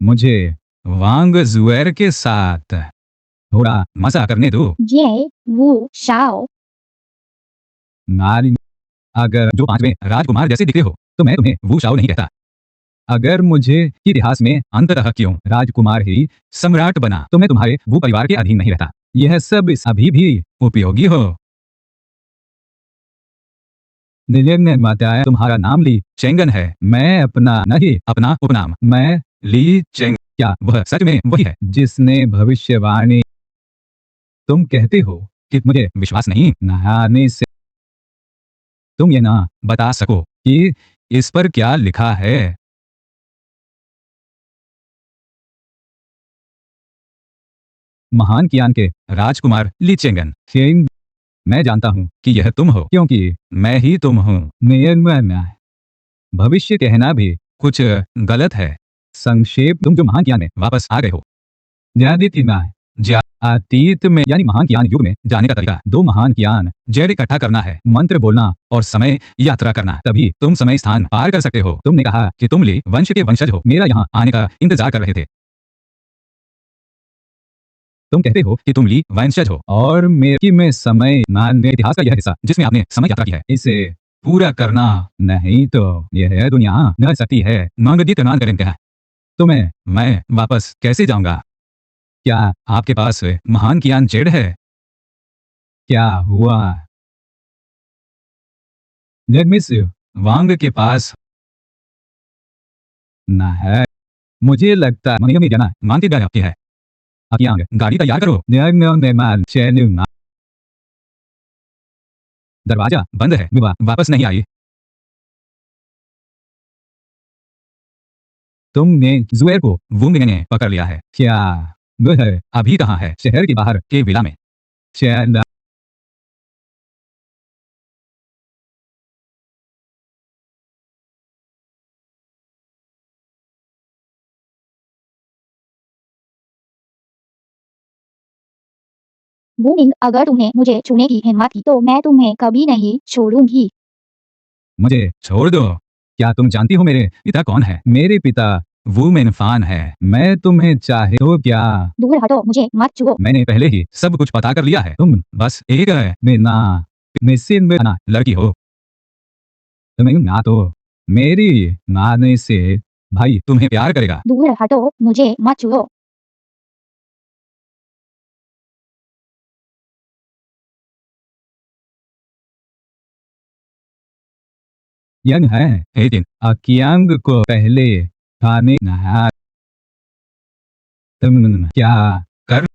मुझे वांग जुएर के साथ थोड़ा मजा करने दो। जे वो शाओ। नारी, अगर जो पांचवें राजकुमार जैसे दिखते हो तो मैं तुम्हें वू शाओ नहीं कहता। अगर मुझे इतिहास में अंततः क्यों राजकुमार ही सम्राट बना तो मैं तुम्हारे वो परिवार के अधीन नहीं रहता। यह सब अभी भी उपयोगी हो। निलयन ने बताया तुम्हारा नाम ली चेंगन है। मैं अपना नहीं, अपना उपनाम। मैं ली चेंग। क्या वह सच में वही है जिसने भविष्यवाणी? तुम कहते हो कि मुझे विश्वास नहीं नहाने से तुम ये ना बता सको कि इस पर क्या लिखा है? महान कियान के राजकुमार ली चेंगन। चेंग, मैं जानता हूँ कि यह तुम हो क्योंकि मैं ही तुम हूँ। नियन, भविष्य कहना भी कुछ गलत है। संक्षेप, तुम जो महान ज्ञान में वापस आ गए हो। अतीत में यानी महान ज्ञान युग में जाने का तरीका दो महान ज्ञान जड़ इकट्ठा करना है, मंत्र बोलना और समय यात्रा करना, तभी तुम समय स्थान पार कर सकते हो। तुमने कहा कि तुम ली वंश के वंशज हो, मेरा यहाँ आने का इंतजार कर रहे थे। तुम कहते हो कि तुम ली वंशज हो और मेरे में समय मानने इतिहास का यह हिस्सा जिसमें आपने समय यात्रा की है, इसे पूरा करना नहीं तो यह दुनिया न सकती है। मंगदी तनान करेंगे हैं। तो मैं वापस कैसे जाऊंगा? क्या आपके पास महान ज्ञान जेड है? क्या हुआ? जगमिस वांग के पास ना है। मुझे लगता है मनियमी जाना मानती गया आपकी है। अकियांग, गाड़ी तैयार करो। दरवाजा बंद है, विवाह वापस नहीं आई। तुमने जुएर को वुंग ने पकड़ लिया है क्या? वह अभी कहाँ है? शहर के बाहर के विला में। शायद वुमिंग, अगर तुमने मुझे छूने की हिम्मत की तो मैं तुम्हें कभी नहीं छोड़ूंगी। मुझे छोड़ दो। क्या तुम जानती हो मेरे पिता कौन है? मेरे पिता वुमेन फान है। मैं तुम्हें चाहे तो क्या? दूर हटो, मुझे मत छुओ। मैंने पहले ही सब कुछ पता कर लिया है। तुम बस एक में ना निश्चित में ना लड़की हो। तुम्हें ना तो मेरी नाने से भाई तुम्हें प्यार करेगा। दूर हटो, मुझे मत छुओ। यंग है लेकिन अकियांग को पहले खाने नहा। तुम क्या कर?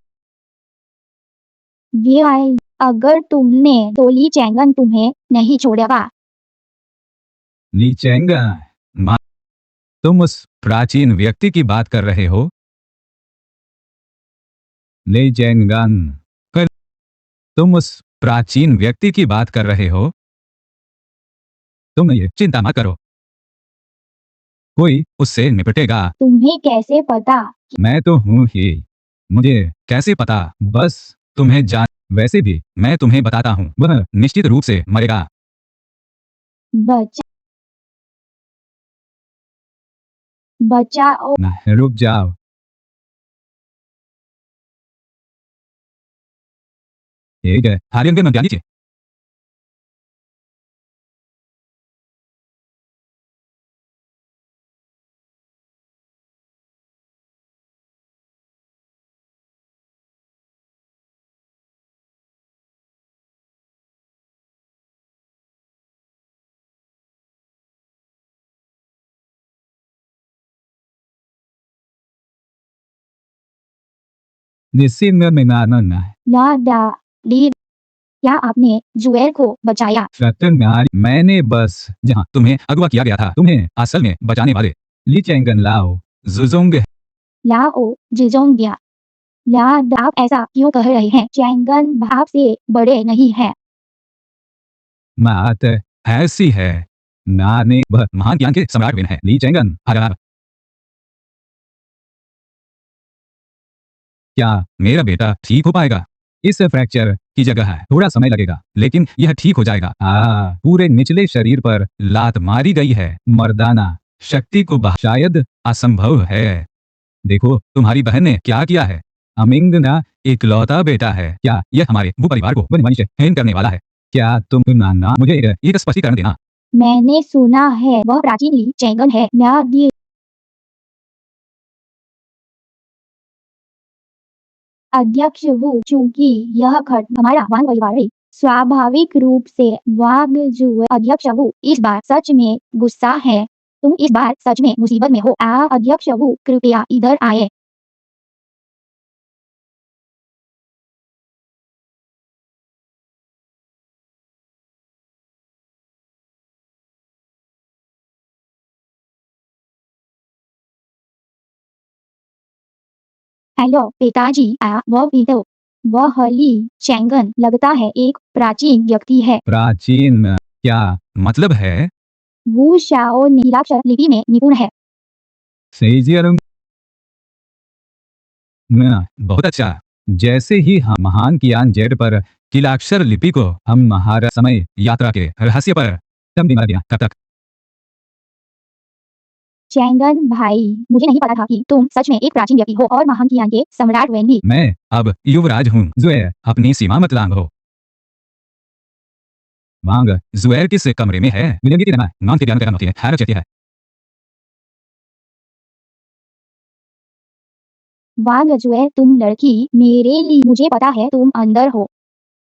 ये आए, अगर तुमने तो ली चैंगन तुम्हें नहीं छोड़ेगा। नीचेंगा माँ, तुम उस प्राचीन व्यक्ति की बात कर रहे हो? ले चेंगन, कर तुम उस प्राचीन व्यक्ति की बात कर रहे हो? तुम ये चिंता मत करो, कोई उससे निपटेगा। तुम्हें कैसे पता? मैं तो हूँ ही। मुझे कैसे पता? बस तुम्हें जान। वैसे भी मैं तुम्हें बताता हूँ, वह निश्चित रूप से मरेगा। बचा बचाओ। ना, रुक जाओ। ठीक है, हारियंगे में जानी चाहिए। ला डा डी। क्या आपने जुएल को बचाया? मैंने बस जहाँ तुम्हें अगवा किया गया था तुम्हें असल में बचाने वाले ली चैंगन लाओ जुजोंग लाओ जिजोंग्या। ला डा आप ऐसा क्यों कह रहे हैं? चैंगन भाप से बड़े नहीं है। बात ऐसी है ना ने वह महान ज्ञान के सम्राट विन है ली चैंगन हरा। क्या मेरा बेटा ठीक हो पाएगा? इस फ्रैक्चर की जगह है थोड़ा समय लगेगा लेकिन यह ठीक हो जाएगा। पूरे निचले शरीर पर लात मारी गई है मर्दाना शक्ति को शायद असंभव है। देखो तुम्हारी बहन ने क्या किया है। अमिंग ना इकलौता बेटा है। क्या यह हमारे भू परिवार को वंश हीन करने वाला है? क्या तुम ना मुझे एक स्पष्टीकरण देना। मैंने सुना है वह प्राचीन ली चैंगन है। ला डी अध्यक्ष वो चूंकि यह खट हमारा वांग परिवार है स्वाभाविक रूप से वाग जुए अध्यक्ष वो इस बार सच में गुस्सा है। तुम इस बार सच में मुसीबत में हो। अध्यक्ष वो कृपया इधर आए। हेलो पिताजी। वह पीतो वह ली चैंगन लगता है एक प्राचीन व्यक्ति है। प्राचीन क्या मतलब है? वो शाओ निराक्षर लिपि में निपुण है। सेजियरम बहुत अच्छा। जैसे ही हम महान कियान जेड पर किलाक्षर लिपि को हम महार समय यात्रा के रहस्य पर तब दिया तब तक। चैंगन भाई मुझे नहीं पता था कि तुम सच में एक प्राचीन व्यक्ति हो और महान कियान के सम्राट वेंडी। मैं अब युवराज हूँ जुएर अपनी सीमा मत लांघो। वांग जुएर किस कमरे में है? मिलेंगे कि मान के ज्ञान करना होती है हैरत चलती है। वांग जुए तुम लड़की मेरे लिए मुझे पता है तुम अंदर हो।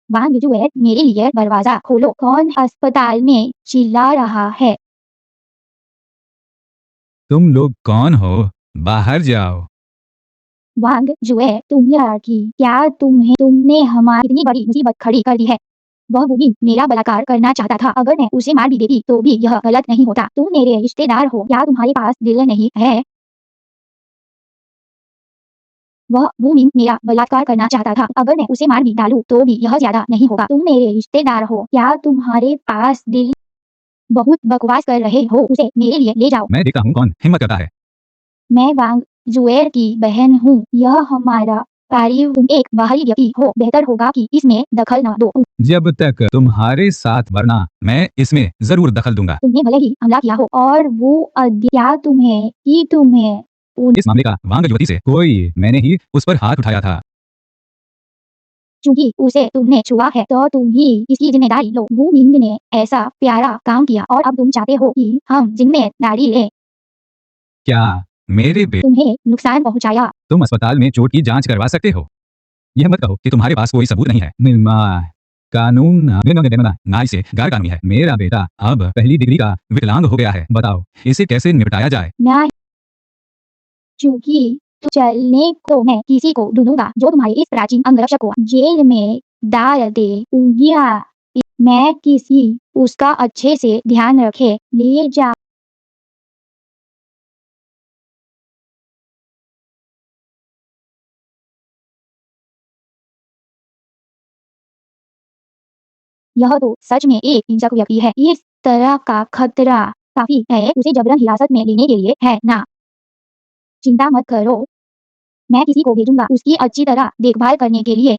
वांग जुए मेरे लिए दरवाजा खोलो। कौन अस्पताल में चिल्ला रहा है? तुम लोग कौन हो? बाहर जाओ। वांग जुए तुम लड़की क्या तुमने हमारी इतनी बड़ी मुसीबत खड़ी कर दी है। वह भूमि मेरा बलात्कार करना चाहता था। अगर मैं उसे मार भी देती तो भी यह गलत नहीं होता। तुम मेरे रिश्तेदार हो। क्या तुम्हारे पास दिल नहीं है? वह भूमि मेरा बलात्कार करना चाहता था। अगर मैं उसे मार भी डालूं तो भी यह ज्यादा नहीं होगा। तुम मेरे रिश्तेदार हो। क्या तुम्हारे पास दिल? बहुत बकवास कर रहे हो। उसे मेरे लिए ले जाओ। मैं देखता हूँ कौन हिम्मत करता है। मैं वांग जुएर की बहन हूँ। यह हमारा कार्य। तुम एक बाहरी व्यक्ति हो। बेहतर होगा कि इसमें दखल न दो। जब तक तुम्हारे साथ वरना मैं इसमें जरूर दखल दूंगा। तुमने भले ही हमला किया हो और वो क्या तुम्हें इस मामले का वांग ज्योति से कोई मैंने ही उस पर हाथ उठाया था। चूंकि उसे तुमने छुआ है तो तुम ही इसकी जिम्मेदारी लो। वो मिंग ने ऐसा प्यारा काम किया और अब तुम चाहते हो कि हम जिम्मेदारी ले। क्या मेरे तुम्हें नुकसान पहुंचाया। तुम अस्पताल में चोट की जांच करवा सकते हो। यह मत कहो कि तुम्हारे पास कोई सबूत नहीं है। कानून ना इसे गैर कानूनी है। मेरा बेटा अब पहली डिग्री का विकलांग हो गया है। बताओ इसे कैसे निपटाया जाए? ना चूंकि चलने को मैं किसी को ढूंढूंगा जो तुम्हारे इस प्राचीन अंगरक्षक को जेल में डाल दे। मैं किसी उसका अच्छे से ध्यान रखे ले जा। यह तो सच में एक हिंसक व्यक्ति है। इस तरह का खतरा काफी है। उसे जबरन हिरासत में लेने के लिए है ना? चिंता मत करो। मैं किसी को भेजूंगा उसकी अच्छी तरह देखभाल करने के लिए।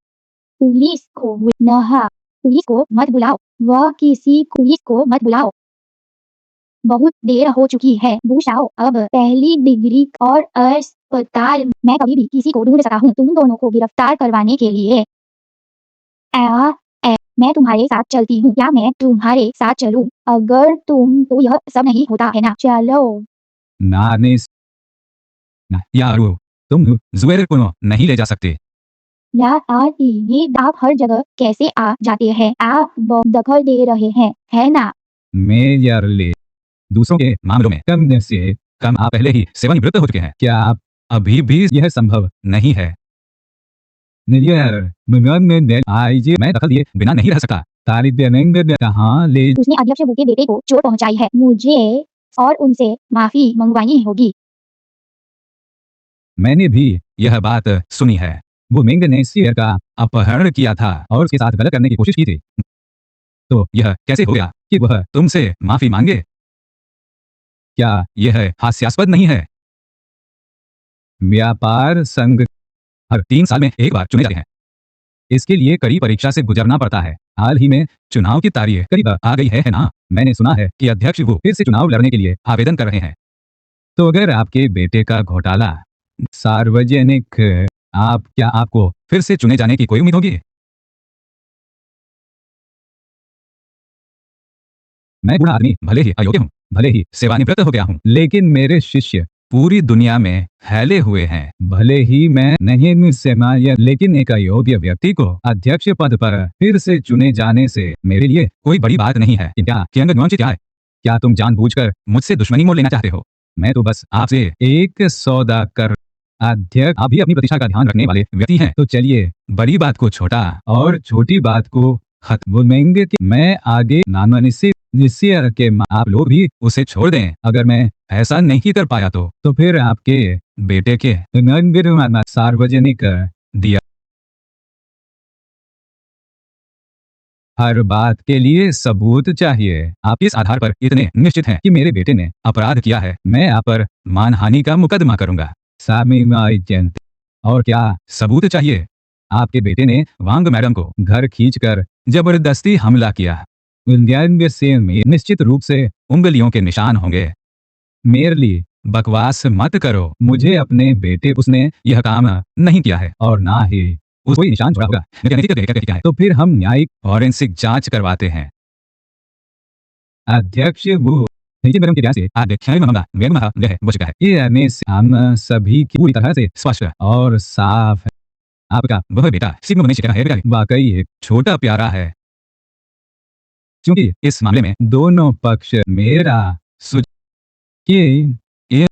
पुलिस को पुलिस को मत बुलाओ। पुलिस को मत बुलाओ। बहुत देर हो चुकी है। बुशाओ अब पहली डिग्री और अस्पताल। मैं कभी भी किसी को ढूंढ सकता हूँ तुम दोनों को गिरफ्तार करवाने के लिए। मैं तुम्हारे साथ चलती हूँ। क्या मैं तुम्हारे साथ चलूं? अगर तुम तो यह सब नहीं होता है ना। चलो। यारो तुम जुएर को नहीं ले जा सकते। ये आप हर जगह कैसे आ जाते हैं? आप बहुत दखल दे रहे हैं है ना? मेजरली दूसरों के मामलों में कम से कम आप पहले ही सेवानिवृत्त हो चुके हैं। क्या आप अभी भी यह संभव नहीं है? मैं दखल दिए बिना नहीं रह सकता। कहाँ ले उसने अध्यक्ष वु के बेटे को चोट पहुंचाई है। मुझे और उनसे माफी मंगवानी होगी। मैंने भी यह बात सुनी है। वो मिंग ने शेर का अपहरण किया था और उसके साथ गलत करने की कोशिश की थी। तो यह कैसे हो गया कि वह तुमसे माफी मांगे? क्या यह हास्यास्पद नहीं है? व्यापार संघ हर 3 साल में एक बार चुने जाते हैं। इसके लिए कड़ी परीक्षा से गुजरना पड़ता है। हाल ही में चुनाव की तारीख करीब आ गई है ना? मैंने सुना है कि अध्यक्ष वो फिर से चुनाव लड़ने के लिए आवेदन कर रहे हैं। तो अगर आपके बेटे का घोटाला सार्वजनिक आपको फिर से चुने जाने की कोई उम्मीद होगी? मैं बूढ़ा आदमी भले ही अयोग्य हूँ, भले ही सेवानिवृत्त हो गया हूँ, लेकिन मेरे शिष्य पूरी दुनिया में फैले हुए हैं। भले ही मैं नहीं सेवाय, लेकिन एक अयोग्य व्यक्ति को अध्यक्ष पद पर फिर से चुने जाने से मेरे लिए कोई बड़ी बात नहीं है। क्या क्या है? क्या तुम जानबूझकर मुझसे दुश्मनी मोल लेना चाहते हो? मैं तो बस आपसे एक सौदा कर अध्यक्ष, आप भी अपनी प्रतिष्ठा का ध्यान रखने वाले व्यक्ति हैं, तो चलिए बड़ी बात को छोटा और छोटी बात को खत्म बोलेंगे कि मैं आगे निश्चय के आप लोग भी उसे छोड़ दें। अगर मैं ऐसा नहीं कर पाया तो फिर आपके बेटे के सार्वजनिक दिया। हर बात के लिए सबूत चाहिए। आप किस आधार पर इतने निश्चित हैं कि मेरे बेटे ने अपराध किया है? मैं आप पर मानहानि का मुकदमा करूंगा। और क्या सबूत चाहिए? आपके बेटे ने वांग मैडम को घर खींचकर जबरदस्ती हमला किया। से निश्चित रूप से उंगलियों के निशान होंगे। मेरे लिए बकवास मत करो। मुझे अपने बेटे उसने यह काम नहीं किया है और ना ही उस कोई निशान छोड़ा होगा। क्या है? तो फिर हम न्यायिक फॉरेंसिक जांच करवाते हैं। अध्यक्ष वो मैडम के ध्यान से हो चुका है। ये हम सभी की पूरी तरह से स्पष्ट और साफ है। आपका वह बेटा है वाकई एक छोटा प्यारा है, क्योंकि इस मामले में दोनों पक्ष मेरा कि ये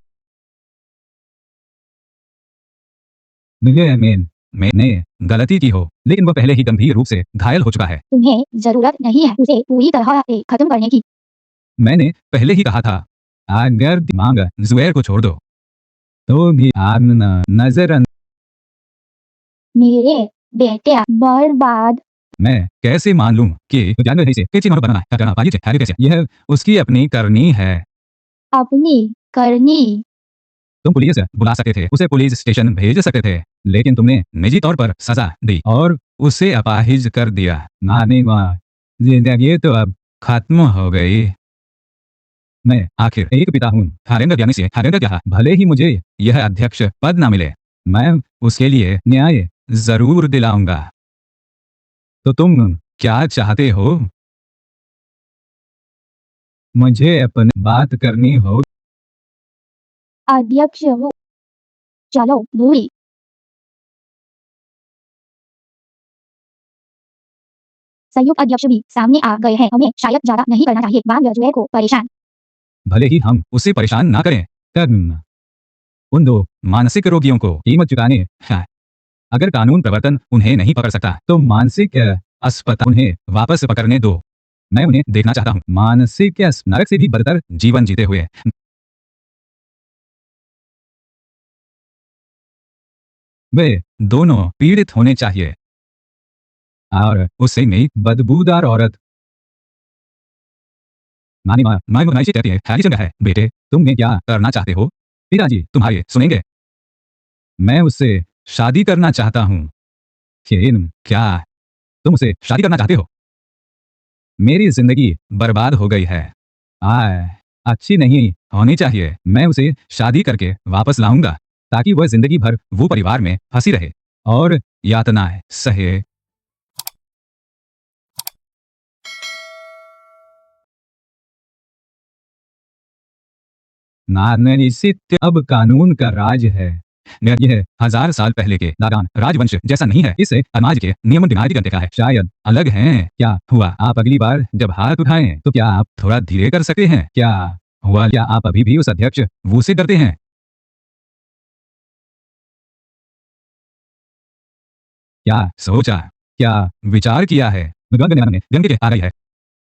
मैंने गलती की हो, लेकिन वह पहले ही गंभीर रूप से घायल हो चुका है। तुम्हें जरूरत नहीं है उसे पूरी तरह से खत्म करने की। मैंने पहले ही कहा था, अगर दिमाग जुबैर को छोड़ दो तो भी नजर मेरे बेटे बर्बाद। मैं कैसे मान लूं कि यह उसकी अपनी करनी है। अपनी करनी। तुम पुलिस बुला सकते थे, उसे पुलिस स्टेशन भेज सकते थे, लेकिन तुमने निजी तौर पर सजा दी और उसे अपाहिज कर दिया। नानी माँ, जिंदगी तो अब खत्म हो गई। मैं आखिर एक पिता हूँ। हरेंद्र क्या, भले ही मुझे यह अध्यक्ष पद न मिले, मैं उसके लिए न्याय जरूर दिलाऊंगा। तो तुम क्या चाहते हो? मुझे अपनी बात करनी हो। अध्यक्ष वो चलो भूरी। संयुक्त अध्यक्ष भी सामने आ गए हैं। हमें शायद ज्यादा नहीं करना चाहिए वांग जुए को परेशान। भले ही हम उसे परेशान ना करें, तब उन दो मानसिक रोगियों को कीमत चुकाने है। अगर कानून प्रवर्तन उन्हें नहीं पकड़ सकता तो मानसिक अस्पताल उन्हें वापस पकड़ने दो। मैं उन्हें देखना चाहता हूँ मानसिक नरक से भी बदतर जीवन जीते हुए। वे दोनों पीड़ित होने चाहिए। और उससे नई बदबूदार औरत नानी माँ कहती है, है बेटे, तुम क्या करना चाहते हो? पिताजी तुम्हारे सुनेंगे। मैं उससे शादी करना चाहता हूँ। क्या तुम उसे शादी करना चाहते हो? मेरी जिंदगी बर्बाद हो गई है। आय अच्छी नहीं होनी चाहिए। मैं उसे शादी करके वापस लाऊंगा ताकि वह जिंदगी भर वो परिवार में फंसी रहे और यातनाएं सहे। नाननिश्चित अब कानून का राज है। यह 1000 साल पहले के दादान राजवंश जैसा नहीं है। इसे समाज के नियमन डिनाइट करने का है। शायद अलग हैं। क्या हुआ? आप अगली बार जब हाथ उठाएं तो क्या आप थोड़ा धीरे कर सकते हैं? क्या हुआ? क्या आप अभी भी उस अध्यक्ष वो से डरते हैं? क्या सोचा, क्या विचार किया है? गंगे के आ रही है।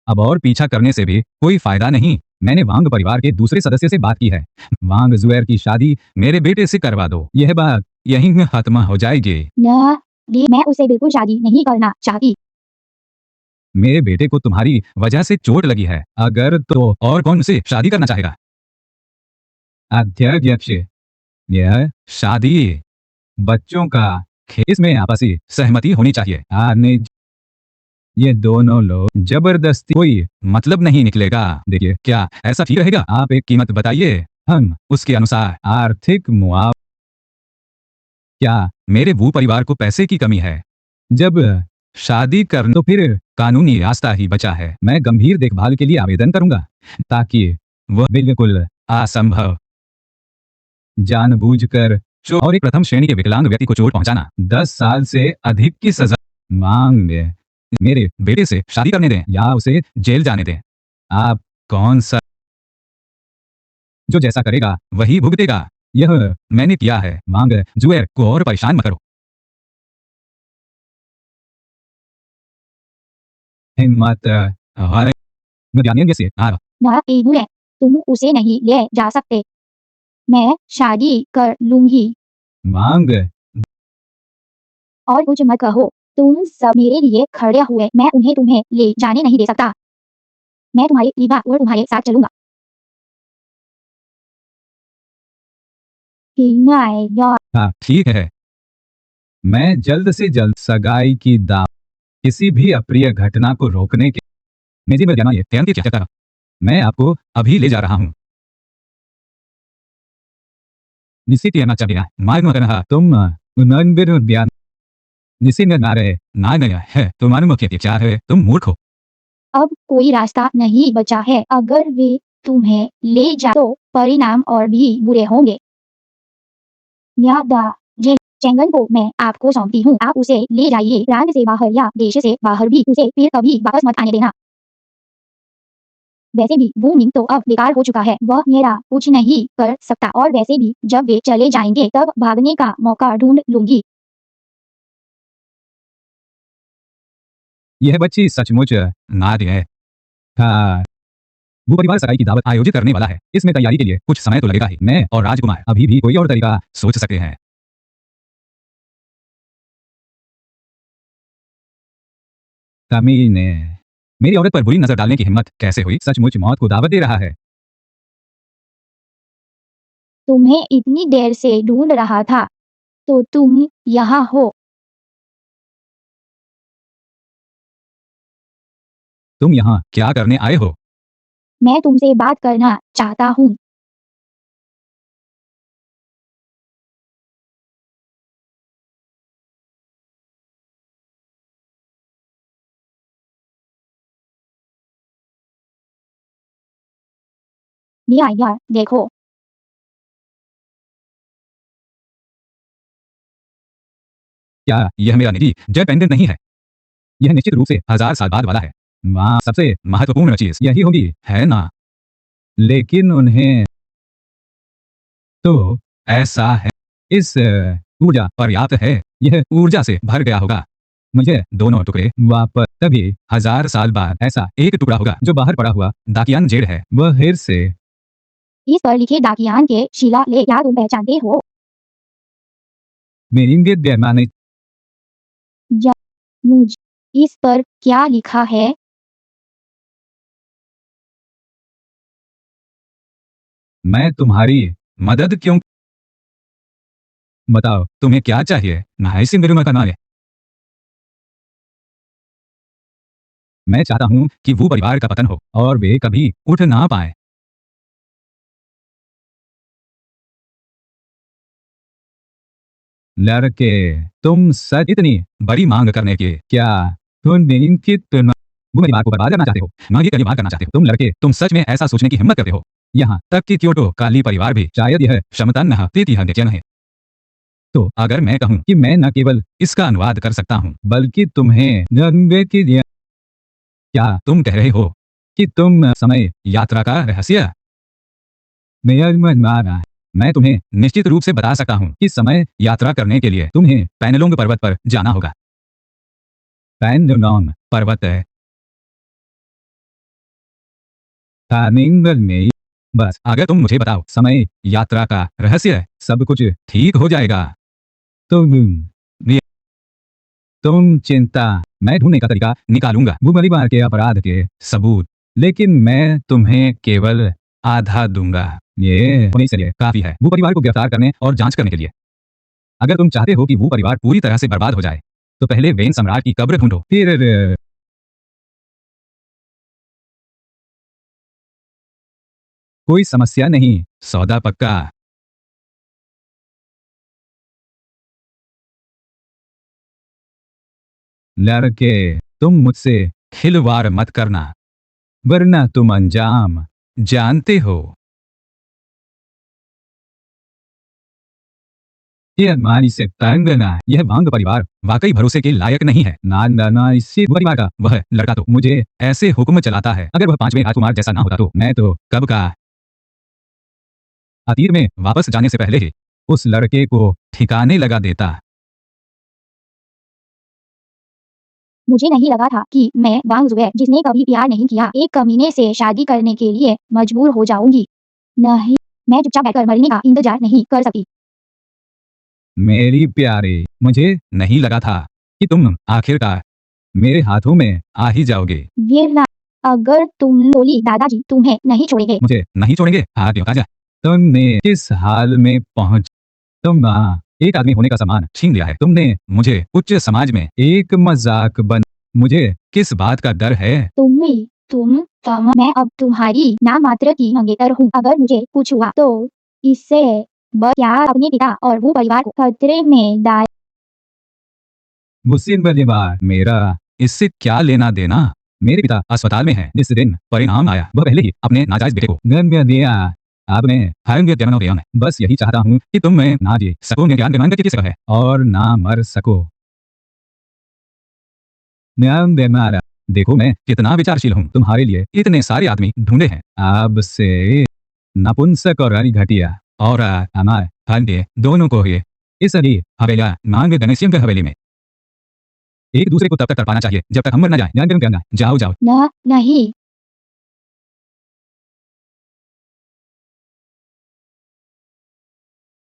अब और पीछा करने से भी कोई फायदा नहीं। मैंने वांग परिवार के दूसरे सदस्य से बात की है। वांग जुएर की शादी मेरे बेटे से करवा दो। यह बात यहीं में खत्म हो जाएगी। न दी, मैं उसे बिल्कुल शादी नहीं करना चाहती। मेरे बेटे को तुम्हारी वजह से चोट लगी है। अगर तो और कौन से शादी करना चाहेगा? अध्यक्ष, यह शादी बच्चों का खेस में आपसी सहमति होनी चाहिए। आने ये दोनों लोग जबरदस्ती कोई मतलब नहीं निकलेगा। देखिए, क्या ऐसा ठीक रहेगा? आप एक कीमत बताइए, हम उसके अनुसार आर्थिक मुआवजा। क्या मेरे वो परिवार को पैसे की कमी है? जब शादी कर तो फिर कानूनी रास्ता ही बचा है। मैं गंभीर देखभाल के लिए आवेदन करूंगा ताकि वह बिल्कुल असंभव जानबूझकर और एक प्रथम श्रेणी के विकलांग व्यक्ति को चोट पहुंचाना 10 साल से अधिक की सजा मांगे। मेरे बेटे से शादी करने दें या उसे जेल जाने दें। आप कौन सा? जो जैसा करेगा वही भुगतेगा। यह मैंने किया है। मांग जुएर को और परेशान मत करो। हिम्मत हार मध्यान्ह से ना इबुले, तुम उसे नहीं ले जा सकते। मैं शादी कर लूंगी। मांग और कुछ मत कहो। तुम सब मेरे लिए खड़े हुए, मैं उन्हें तुम्हें ले जाने नहीं दे सकता। मैं तुम्हारे लिबा और तुम्हारे साथ चलूंगा। हाँ, ठीक है। मैं जल्द से जल्द सगाई की दाव किसी भी अप्रिय घटना को रोकने के मेजी में जाना ये क्या करा। मैं आपको अभी ले जा रहा हूँ। निश्चित ना चाहिए मार्ग में रहा तुम उन्नबिर बयान निश्चित ना रहे ना नया है तुम्हारे मुख्य विचार है। तुम मूर्ख हो। अब कोई रास्ता नहीं बचा है। अगर वे तुम्हें ले जा तो परिणाम और भी बुरे होंगे। जे चेंगन को मैं आपको सौंपती हूँ। आप उसे ले जाइए। प्रांत से बाहर या देश से बाहर भी उसे फिर कभी वापस मत आने देना। वैसे भी वो मिंग तो अब बेकार हो चुका है। वह मेरा कुछ नहीं कर सकता और वैसे भी जब वे चले जाएंगे तब भागने का मौका ढूंढ लूंगी। यह बच्ची सचमुच नारी है। हाँ, वो परिवार सगाई की दावत आयोजित करने वाला है। इसमें तैयारी के लिए कुछ समय तो लगेगा ही। मैं और राजकुमार अभी भी कोई और तरीका सोच सकते हैं। कमीने, मेरी औरत पर बुरी नजर डालने की हिम्मत कैसे हुई? सचमुच मौत को दावत दे रहा है। तुम्हें इतनी देर से ढूंढ रहा था तो तुम यहाँ हो। तुम यहाँ क्या करने आए हो? मैं तुमसे बात करना चाहता हूँ। यार देखो। क्या यह मेरा निजी जेट पेंडेंट नहीं है? यह निश्चित रूप से 1000 साल बाद वाला है। माँ, सबसे महत्वपूर्ण चीज यही होगी, है ना? लेकिन उन्हें तो ऐसा है। इस ऊर्जा पर्याप्त है। यह ऊर्जा से भर गया होगा। मुझे दोनों टुकड़े वापस तभी 1000 साल बाद ऐसा एक टुकड़ा होगा जो बाहर पड़ा हुआ दाकियान जेड है। वह फिर से इस पर लिखे दाकियान के शिलालेख क्या तुम पहचानते हो? मेरिंगे बेमाने मुझ इस पर क्या लिखा है? मैं तुम्हारी मदद क्यों? बताओ तुम्हें क्या चाहिए? नाइस का नाम है। मैं चाहता हूं कि वो परिवार का पतन हो और वे कभी उठ ना पाए। लड़के, तुम सच इतनी बड़ी मांग करने की क्या तुम वो परिवार को बर्बाद करना चाहते हो? मांगे का निर्माण करना चाहते हो? तुम लड़के, तुम सच में ऐसा सोचने की हिम्मत करते हो? यहाँ तक कि क्योटो काली परिवार भी शायद यह क्षमता न है। तो अगर मैं कहूँ कि मैं न केवल इसका अनुवाद कर सकता हूँ बल्कि तुम्हें क्या तुम कह रहे हो कि तुम समय यात्रा का रहस्य माना? मैं तुम्हें निश्चित रूप से बता सकता हूँ कि समय यात्रा करने के लिए तुम्हें पैनलोंग पर्वत पर जाना होगा। पैंडोनॉन पर्वत है में। बस अगर तुम मुझे बताओ समय यात्रा का रहस्य, सब कुछ ठीक हो जाएगा। तुम ये- तुम चिंता, मैं ढूंढने का तरीका निकालूंगा वो परिवार के अपराध के सबूत, लेकिन मैं तुम्हें केवल आधा दूंगा। ये होने से काफी है वो परिवार को गिरफ्तार करने और जांच करने के लिए। अगर तुम चाहते हो कि वो परिवार पूरी तरह से बर्बाद हो जाए, तो पहले वेन सम्राट की कब्र ढूंढो, फिर कोई समस्या नहीं, सौदा पक्का। लड़के, तुम मुझसे खिलवाड़ मत करना, वरना तुम अंजाम जानते हो। ये अलमारी से तंग ना, यह वांग परिवार वाकई भरोसे के लायक नहीं है। ना ना ना, इससे परिवार का वह लड़का तो मुझे ऐसे हुक्म चलाता है, अगर वह पांचवें राजकुमार जैसा ना होता तो मैं तो कब का अतीत में वापस जाने से पहले ही उस लड़के को ठिकाने लगा देता। मुझे नहीं लगा था कि मैं वांग जुए, जिसने कभी प्यार नहीं किया, एक कमीने से शादी करने के लिए मजबूर हो जाऊंगी। नहीं, मैं चुपचाप बैठकर मरने का इंतजार नहीं कर सकती। मेरी प्यारी, मुझे नहीं लगा था कि तुम आखिरकार मेरे हाथों में आ ही जाओगे। वीरना, अगर तुम बोली दादाजी तुम्हें नहीं छोड़ेंगे। मुझे नहीं छोड़ेंगे, हाँ क्यों जा। तुमने किस हाल में पहुंच, तुम एक आदमी होने का सम्मान छीन लिया है तुमने मुझे उच्च समाज में एक मजाक बन। मुझे किस बात का डर है? मैं अब तुम्हारी नाम मात्र की मंगेतर हूँ। अगर मुझे कुछ हुआ तो इससे क्या अपने पिता और वो परिवार को खतरे में डाल। मुझसे परिवार मेरा इससे क्या लेना देना? मेरे पिता अस्पताल में हैं। जिस दिन परिणाम आया वह पहले ही अपने नाजायज बेटे को जन्म दिया। अब मैं हंग जन्म बस यही चाहता हूँ कि तुम में ना जी सको, ज्ञान ज्ञान करके किसी का है और ना मर सको। न्याय देना, देखो मैं कितना विचारशील हूँ, तुम्हारे लिए इतने सारे आदमी ढूंढे हैं। अब से नपुंसक और घटिया और अनाय हंडे दोनों को ही इस हवेलिया मांग गणेशियम की हवेली में एक दूसरे को तब तक तड़पाना चाहिए जब तक हम मर न जाए। ध्यान करूं क्या? जाओ जाओ। नहीं,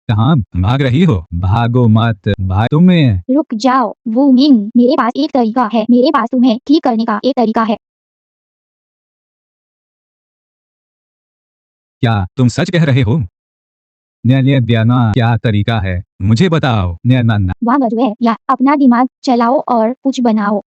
कहाँ भाग रही हो? भागो मत भाई, तुम्हें रुक जाओ वो मिंग, मेरे पास एक तरीका है। मेरे पास तुम्हें ठीक करने का एक तरीका है। क्या तुम सच कह रहे हो? न्याना क्या तरीका है मुझे बताओ। न्याना वहाँ गजब है, या अपना दिमाग चलाओ और कुछ बनाओ।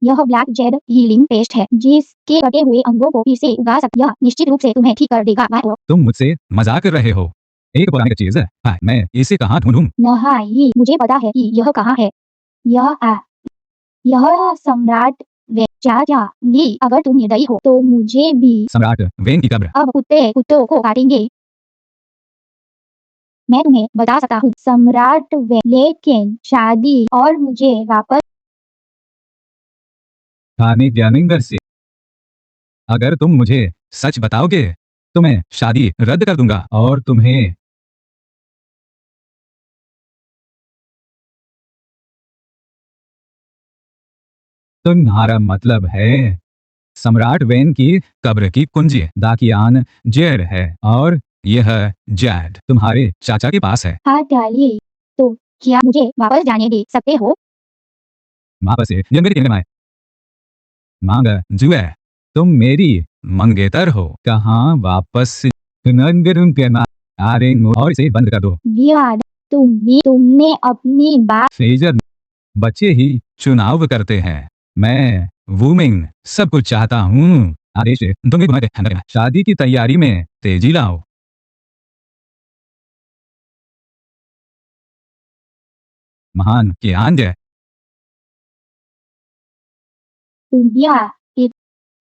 यह ब्लैक जेड हीलिंग पेस्ट है, जिसके कटे हुए अंगों को फिर से उगा सकती है। निश्चित रूप से तुम्हें ठीक कर देगा। तुम मुझसे मजाक कर रहे हो? एक पौराणिक चीज है, हाँ, मैं इसे कहाँ ढूंढूं? नहीं, मुझे पता है कि यह कहाँ है। यह सम्राट चाचा ली, अगर तुम निर्दयी हो तो मुझे भी सम्राट वेन की कब्र। अब कुत्ते कुत्तों को काटेंगे। मैं तुम्हें बता सकता हूँ सम्राट वे, लेकिन शादी और मुझे वापस खाने ज्ञानेंद्र से अगर तुम मुझे सच बताओगे तो मैं शादी रद्द कर दूंगा और तुम्हें तुम्हारा मतलब है सम्राट वेन की कब्र की कुंजी दाकियान जेड है और यह जैड तुम्हारे चाचा के पास है। हाथ डालिए। तो क्या मुझे वापस जाने दे सकते हो? वापस से जंगली टीम में मांग जुए, तुम मेरी मंगेतर हो। कहाँ वापस नंगरुम के ना आ रहे हो और इसे बंद कर दो। विवाद, तुमने अपनी बात फ्रेजर, बच्चे ही चुनाव करते हैं। मैं वूमिंग सब कुछ चाहता हूँ। आदेश दूंगे तुम्हारे शादी की तैयारी में तेजी लाओ। महान ज्ञान जय।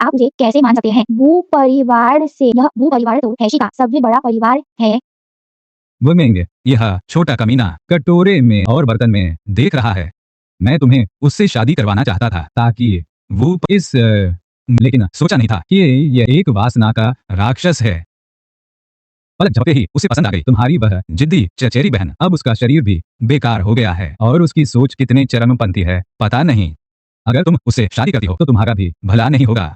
आप मुझे कैसे मान सकते हैं? वो परिवार से, यह वो परिवार तो हैशी का सबसे बड़ा परिवार है। वुमिंग, यह छोटा कमीना कटोरे में और बर्तन में देख रहा है। मैं तुम्हें उससे शादी करवाना चाहता था ताकि वो लेकिन सोचा नहीं था कि यह एक वासना का राक्षस है। पलक झपते ही उसे पसंद आ गई तुम्हारी वह जिद्दी चचेरी बहन। अब उसका शरीर भी बेकार हो गया है और उसकी सोच कितने चरमपंथी है पता नहीं। अगर तुम उससे शादी करती हो तो तुम्हारा भी भला नहीं होगा।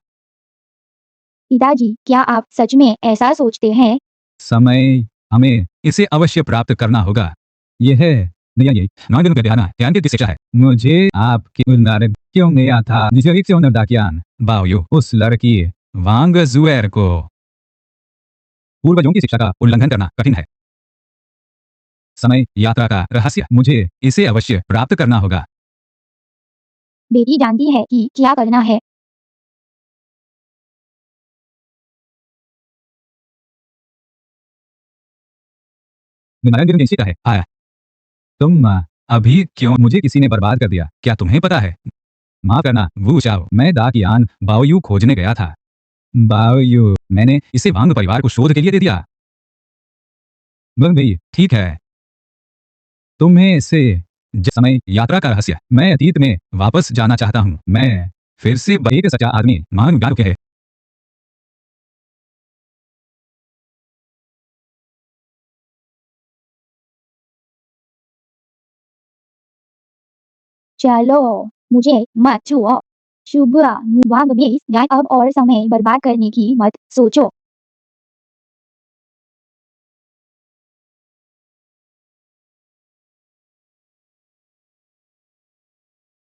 पिताजी, क्या आप सच में ऐसा सोचते हैं? समय हमें इसे अवश्य प्राप्त करना होगा। यह यही नागन का ध्यान की शिक्षा है। मुझे आपके उन्नत क्यों नहीं आता जिसे क्यों न दाकियान बाओ उस लड़की वांग जुएर को पूर्वजों की शिक्षा का उल्लंघन करना कठिन है। समय यात्रा का रहस्य मुझे इसे अवश्य प्राप्त करना होगा। बेटी जानती है कि क्या करना है। नारायण का है आया। तुम अभी क्यों मुझे किसी ने बर्बाद कर दिया, क्या तुम्हें पता है? माफ करना वो चाओ, मैं दाकियान बाओयू खोजने गया था। बाओयू, मैंने इसे वांग परिवार को शोध के लिए दे दिया। वह भी ठीक है। तुम्हें इसे समय यात्रा का रहस्य, मैं अतीत में वापस जाना चाहता हूँ। मैं फिर से एक सच्चा आदमी मान गा के है। चलो, मुझे मत छुओ। शुभ वांग बेस गाय अब और समय बर्बाद करने की मत सोचो।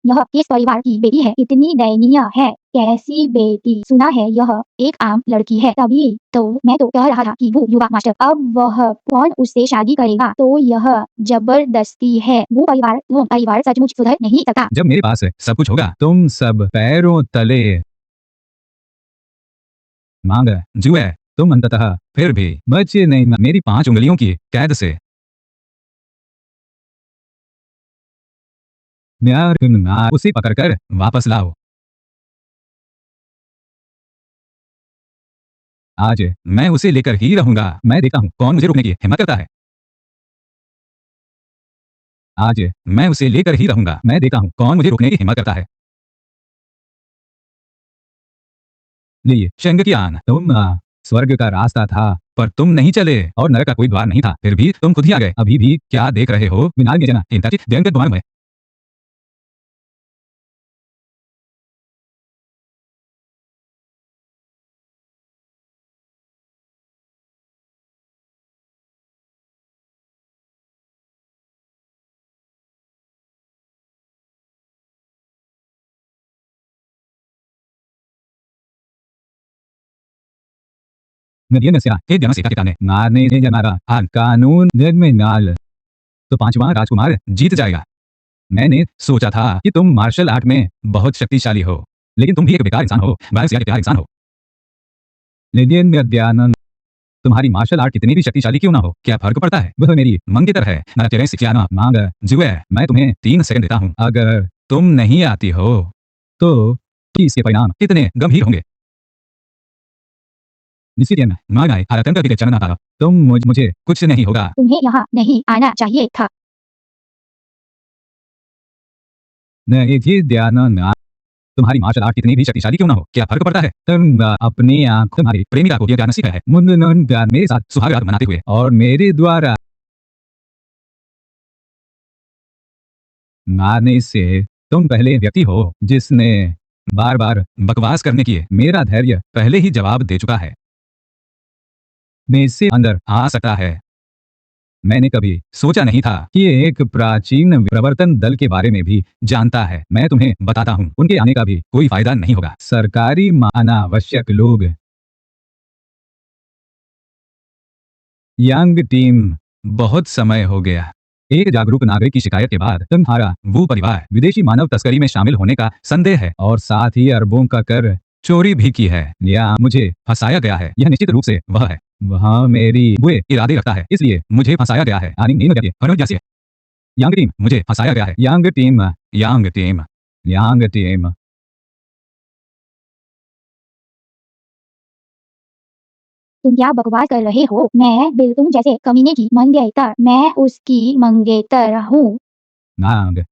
यह किस परिवार की बेटी है? इतनी दयनीय है। कैसी बेटी? सुना है यह एक आम लड़की है। तभी तो मैं तो कह रहा था कि वो युवा मास्टर, अब वह कौन उससे शादी करेगा? तो यह जबरदस्ती है। वो परिवार सचमुच सुधर नहीं सकता। जब मेरे पास सब कुछ होगा तुम सब पैरों तले मांग जुए, तुम अंततः फिर भी बचे नहीं मेरी 5 उंगलियों की कैद से। उसे पकड़कर वापस लाओ। आज मैं उसे लेकर ही रहूंगा। मैं देखता हूँ कौन मुझे रोकने की हिम्मत करता है। आज मैं उसे लेकर ही रहूंगा। मैं देखता हूँ कौन मुझे रोकने की हिम्मत करता है। लिए शेंगकियान, तुम स्वर्ग का रास्ता था पर तुम नहीं चले और नरक का कोई द्वार नहीं था, फिर भी तुम खुद ही आ गए। अभी भी क्या देख रहे हो? मिनाल में जना इंताची व्यंग द्वार में। नदियन से के जन सीता ने मारने से जनारा कानून जग में नाल तो 5वां राजकुमार जीत जाएगा। मैंने सोचा था कि तुम मार्शल आर्ट में बहुत शक्तिशाली हो, लेकिन तुम भी एक बेकार इंसान हो, बायोसिया के प्यार इंसान हो। लेकिन दयानंद, तुम्हारी मार्शल आर्ट कितनी भी शक्तिशाली क्यों ना हो, क्या फर्क पड़ता है? वह मेरी मंगेतर है। ना तेरे सिखियाना मांग जुए, मैं तुम्हें 3 सेकंड देता हूँ। अगर तुम नहीं आती हो तो इसके परिणाम कितने गंभीर होंगे। निश्चित मांग आए आतंक के चरण आता, तुम मुझे कुछ नहीं होगा। तुम्हें यहाँ नहीं आना चाहिए था। नहीं जी दयानंद, तुम्हारी मार्शल आर्ट कितनी भी शक्तिशाली क्यों ना हो, क्या फर्क पड़ता है? तुम अपनी आंखों तुम्हारी प्रेमिका को ये ज्ञान सीखा है मुन्नन ज्ञान मेरे साथ सुहाग रात मनाते हुए और मेरे द्वारा मारने से तुम पहले व्यक्ति हो जिसने बार बार बकवास करने की मेरा धैर्य पहले ही जवाब दे चुका है। मैं इससे अंदर आ सकता है। मैंने कभी सोचा नहीं था कि ये एक प्राचीन प्रवर्तन दल के बारे में भी जानता है। मैं तुम्हें बताता हूँ, उनके आने का भी कोई फायदा नहीं होगा। सरकारी अनावश्यक लोग। यंग टीम, बहुत समय हो गया। एक जागरूक नागरिक की शिकायत के बाद तुम्हारा वो परिवार विदेशी मानव तस्करी में शामिल होने का संदेह है और साथ ही अरबों का कर चोरी भी की है या मुझे फंसाया गया है। यह निश्चित रूप से वह है। वह मेरी बुरे इरादे रखता है, इसलिए मुझे फंसाया गया है। यंग टीम, मुझे फंसाया गया है। Young team, young team, young team. तुम क्या बकवास कर रहे हो? मैं बिल तुम जैसे कमीने की मंगेतर, मैं उसकी मंगेतर हूँ। नांग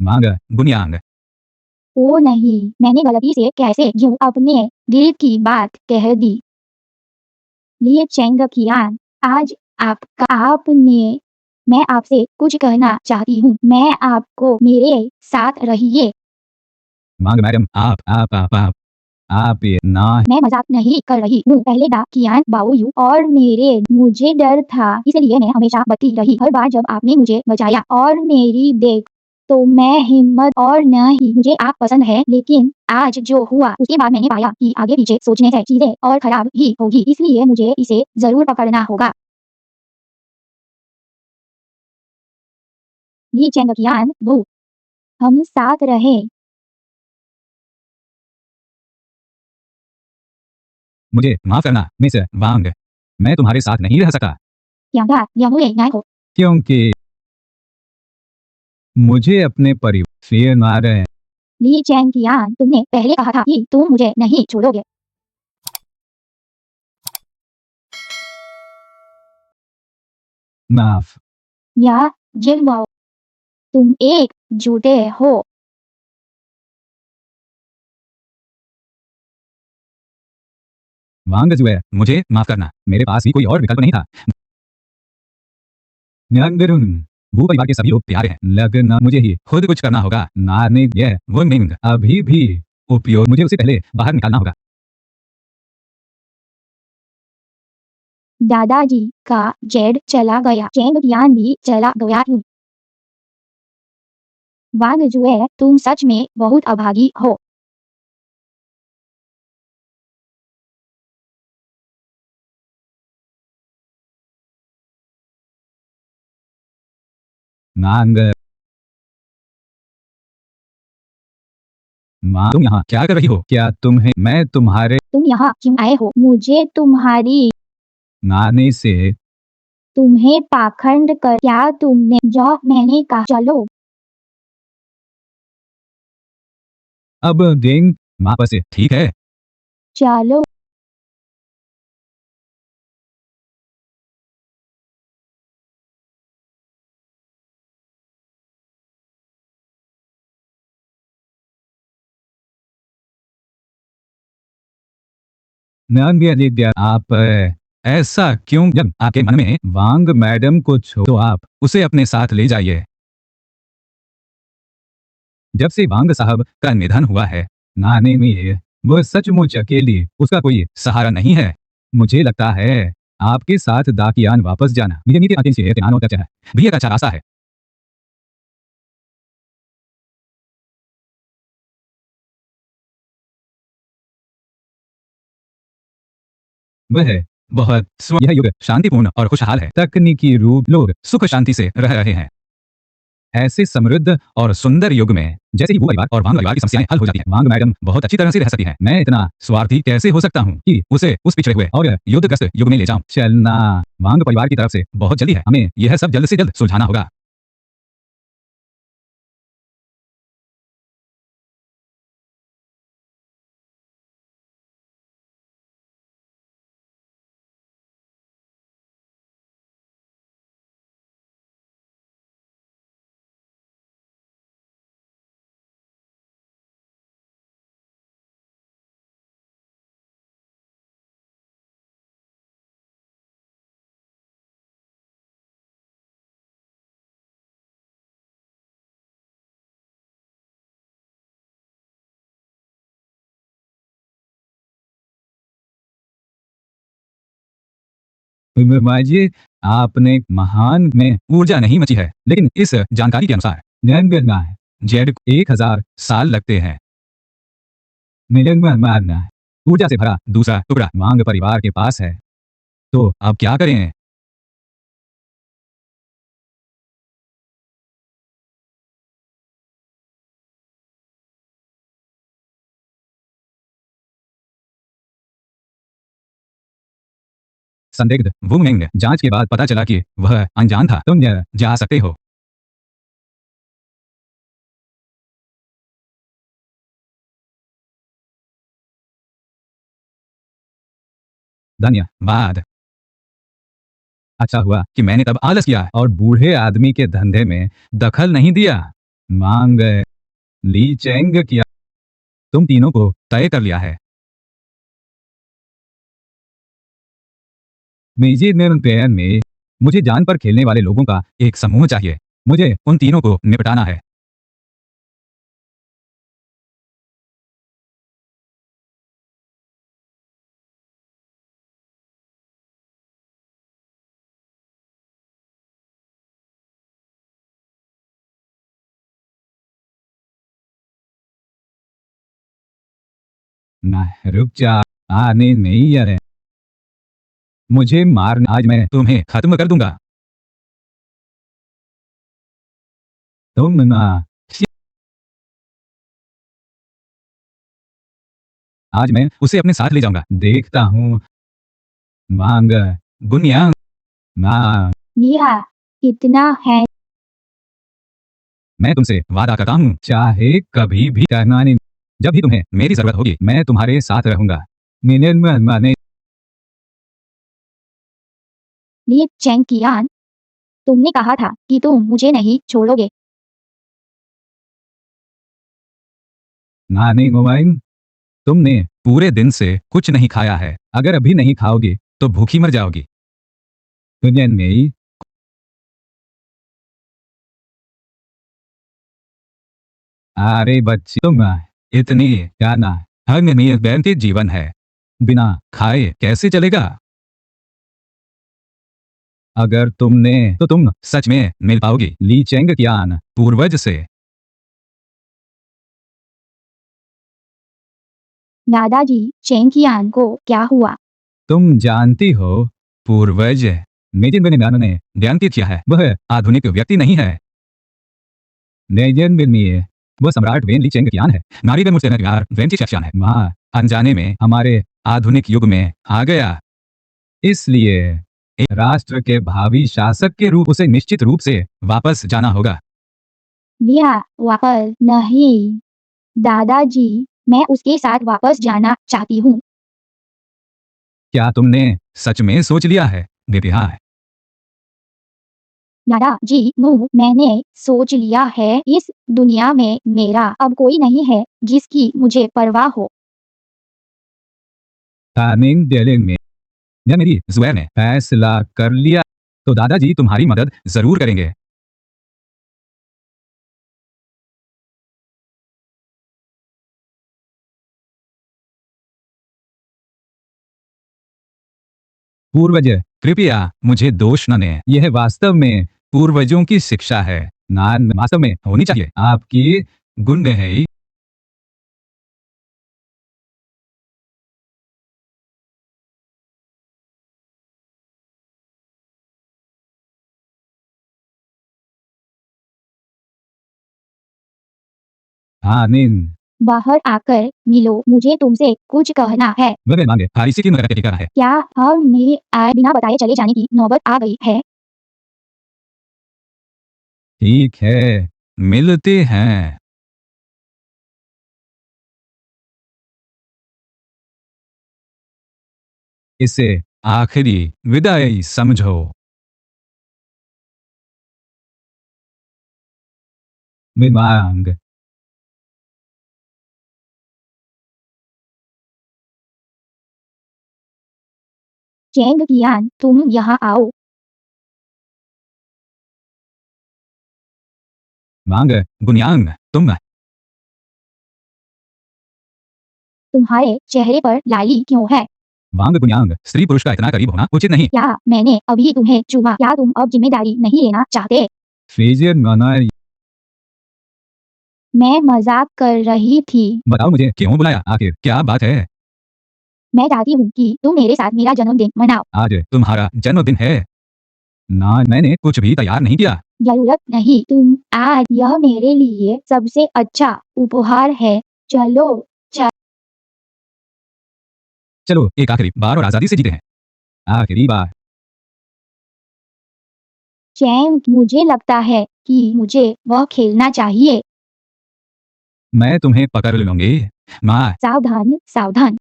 मांग बुनियांग। ओ नहीं, मैंने गलती से कैसे यूं अपने दिल की बात कह दी। लिए चेंग कियान, आज आपने मैं आपसे कुछ कहना चाहती हूँ। मैं आपको मेरे साथ रहिए। वांग मैडम आप ये ना मैं मजाक नहीं कर रही हूँ। पहले दा कियान बाओयू और मुझे डर था, इसलिए मैं हमेशा बची रही। हर बार जब आपने मुझे बचाया और मेरी देख तो मैं हिम्मत और न ही मुझे आप पसंद है, लेकिन आज जो हुआ उसके बाद मैंने पाया कि आगे पीछे सोचने से चीजें और खराब ही होगी, इसलिए मुझे इसे जरूर पकड़ना होगा। ली चैंग कियान वो हम साथ रहे। मुझे माफ करना मिस वांग, मैं तुम्हारे साथ नहीं रह सका यांगा यामुए नाइको क्योंकि मुझे अपने परिवार से नार है। ली चैंग कियान तुमने पहले कहा था कि तुम मुझे नहीं छोड़ोगे। माफ या जिंगबाओ तुम एक झूठे हो। वांग जुए, मुझे माफ करना, मेरे पास भी कोई और विकल्प नहीं था। न्यांगरुन, वो परिवार के सभी लोग प्यारे हैं, लगना मुझे ही खुद कुछ करना होगा। नारने यह वो मिंग अभी भी उपयोग, मुझे उसे पहले बाहर निकालना होगा। दादाजी का जेड चला गया, चैंग कियान भी चला गया। वांग जुए तुम सच में बहुत अभागी हो। नांग माँ, तुम यहाँ क्या कर रही हो? क्या तुम्हें मैं तुम्हारे तुम यहाँ क्यों आए हो? मुझे तुम्हारी नाने से तुम्हें पाखंड कर क्या तुमने जो मैंने कहा चलो। अब डेंग वापस से ठीक है। चलो नंद्य आप ऐसा क्यों? जब आपके मन में वांग मैडम को छो तो आप उसे अपने साथ ले जाइए। जब से वांग साहब का निधन हुआ है, नाने में वह सचमुच अकेली, उसका कोई सहारा नहीं है। मुझे लगता है आपके साथ दाकियान वापस जाना भी एक अच्छा रास्ता है। वह बहुत यह युग शांतिपूर्ण और खुशहाल है। तकनीकी रूप लोग सुख शांति से रह रहे हैं। ऐसे समृद्ध और सुंदर युग में जैसे ही वो परिवार और वांग परिवार की समस्याएं हल हो जाती हैं, वांग मैडम बहुत अच्छी तरह से रह सकती हैं। मैं इतना स्वार्थी कैसे हो सकता हूँ कि उसे उस पिछड़े हुए और युद्धग्रस्त युग में ले जाऊं? चलना वांग परिवार की तरफ से बहुत जल्दी है, हमें यह सब जल्द से जल्द सुलझाना होगा। माजिए, आपने महान में ऊर्जा नहीं मची है, लेकिन इस जानकारी के अनुसार जेड 1000 साल लगते हैं। मारना ऊर्जा से भरा दूसरा टुकड़ा वांग परिवार के पास है, तो अब क्या करें? संदिग्ध वुंगमिंग, जांच के बाद पता चला कि वह अनजान था। तुम जा सकते हो। धन्यवाद। अच्छा हुआ कि मैंने तब आलस किया और बूढ़े आदमी के धंधे में दखल नहीं दिया। मांग ली चेंग किया, तुम तीनों को तय कर लिया है। मेजे में मुझे जान पर खेलने वाले लोगों का एक समूह चाहिए। मुझे उन तीनों को निपटाना है। ना रुक जा, आने नहीं आ रहे। मुझे मारना, आज मैं तुम्हें खत्म कर दूंगा। तुम ना, आज मैं उसे अपने साथ ले जाऊंगा। देखता हूँ। मांग, गुनिया, माँ। नेहा, कितना है? मैं तुमसे वादा करता हूँ, चाहे कभी भी कहना नहीं। जब भी तुम्हें मेरी जरूरत होगी, मैं तुम्हारे साथ रहूंगा। मैंने लिए चैंग कियान, तुमने कहा था कि तुम मुझे नहीं छोड़ोगे। नानी मोबाइल, तुमने पूरे दिन से कुछ नहीं खाया है। अगर अभी नहीं खाओगी तो भूखी मर जाओगी। तुझे नहीं। अरे बच्ची, तुम इतनी जाना अनियमित व्यक्ति जीवन है। बिना खाए कैसे चलेगा? अगर तुमने तो तुम सच में मिल पाओगी ली चेंग कियान पूर्वज से। दादाजी, चैंग कियान को क्या हुआ? तुम जानती हो, पूर्वज मेजर बेनियान ने ज्ञान किया है, वह आधुनिक व्यक्ति नहीं है। नेजन बिन्नी, वो सम्राट वेन ली चेंग कियान है। नारी मुझसे प्यार वेन की शख्सियान है। वहाँ अनजाने में हमारे आधुनिक युग में आ गया। इसलिए एक राष्ट्र के भावी शासक के रूप उसे निश्चित रूप से वापस जाना होगा। लिया, वापस नहीं। दादाजी, मैं उसके साथ वापस जाना चाहती हूँ। क्या तुमने सच में सोच लिया है बेटिया? दादाजी, मैंने सोच लिया है। इस दुनिया में मेरा अब कोई नहीं है जिसकी मुझे परवाह हो। तानिंग डेलिंग में जब मेरी जुबैर ने फैसला कर लिया, तो दादाजी तुम्हारी मदद जरूर करेंगे। पूर्वज, कृपया मुझे दोष न दें। यह वास्तव में पूर्वजों की शिक्षा है। नान वास्तव में होनी चाहिए आपकी गुण है। आमीन। बाहर आकर मिलो, मुझे तुमसे कुछ कहना है। मगर मांगे फारिसी की नगर का है। क्या हमें आज बिना बताए चले जाने की नौबत आ गई है? ठीक है, मिलते हैं। इसे आखिरी विदाई समझो। मिमांग, चैंग कियान, तुम यहाँ आओ। मांग, गुनियांग, तुम तुम्हारे चेहरे पर लाली क्यों है? वांग गुनियांग, स्त्री पुरुष का इतना करीब होना उचित नहीं। क्या मैंने अभी तुम्हें चूमा? क्या तुम अब जिम्मेदारी नहीं लेना चाहते? फेजियर मनाई, मैं मजाक कर रही थी। बताओ मुझे क्यों बुलाया, आखिर क्या बात है? मैं चाहती हूँ कि तुम मेरे साथ मेरा जन्मदिन मनाओ। आज तुम्हारा जन्मदिन है ना? मैंने कुछ भी तैयार नहीं किया। जरूरत नहीं, तुम आज, यह मेरे लिए सबसे अच्छा उपहार है। चलो। चलो एक आखिरी बार और आजादी से जीते हैं। आखिरी बार। चैंग, मुझे लगता है कि मुझे वह खेलना चाहिए। मैं तुम्हें पकड़ लूंगी माँ। सावधान, सावधान।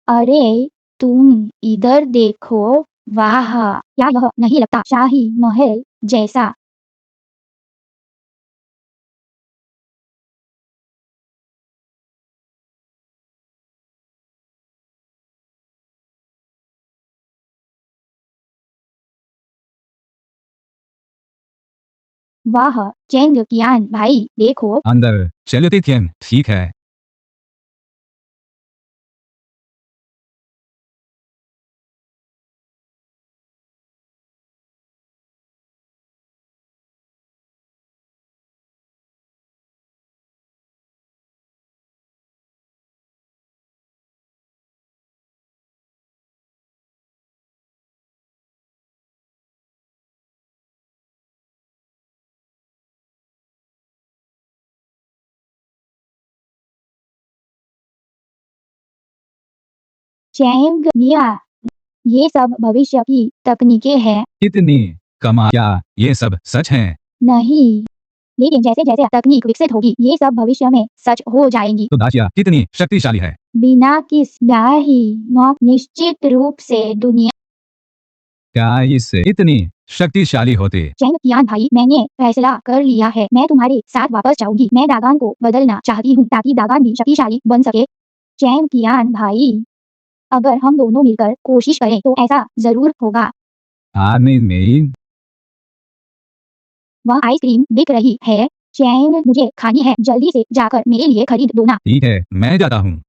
अरे, तुम इधर देखो। वाह, क्या यह नहीं लगता शाही महल जैसा? वाह, चैंग कियान भाई, देखो। अंदर चलते थे। ठीक है। चैंग लिया, ये सब भविष्य की तकनीकें हैं। कितनी कमाल, क्या ये सब सच है? नहीं, लेकिन जैसे जैसे तकनीक विकसित होगी ये सब भविष्य में सच हो जाएंगी। तो दासिया कितनी शक्तिशाली है? बिना किस ही निश्चित रूप से दुनिया। क्या इससे इतनी शक्तिशाली होते? चैंग कियान भाई, मैंने फैसला कर लिया है, मैं तुम्हारे साथ वापस जाऊंगी। मैं दागान को बदलना चाहती हूँ ताकि दागान भी शक्तिशाली बन सके। चैंग कियान भाई, अगर हम दोनों मिलकर कोशिश करें तो ऐसा जरूर होगा। आने में वह आइसक्रीम बिक रही है, चैंग मुझे खानी है, जल्दी से जाकर मेरे लिए खरीद दो ना। ठीक है, मैं जाता हूँ।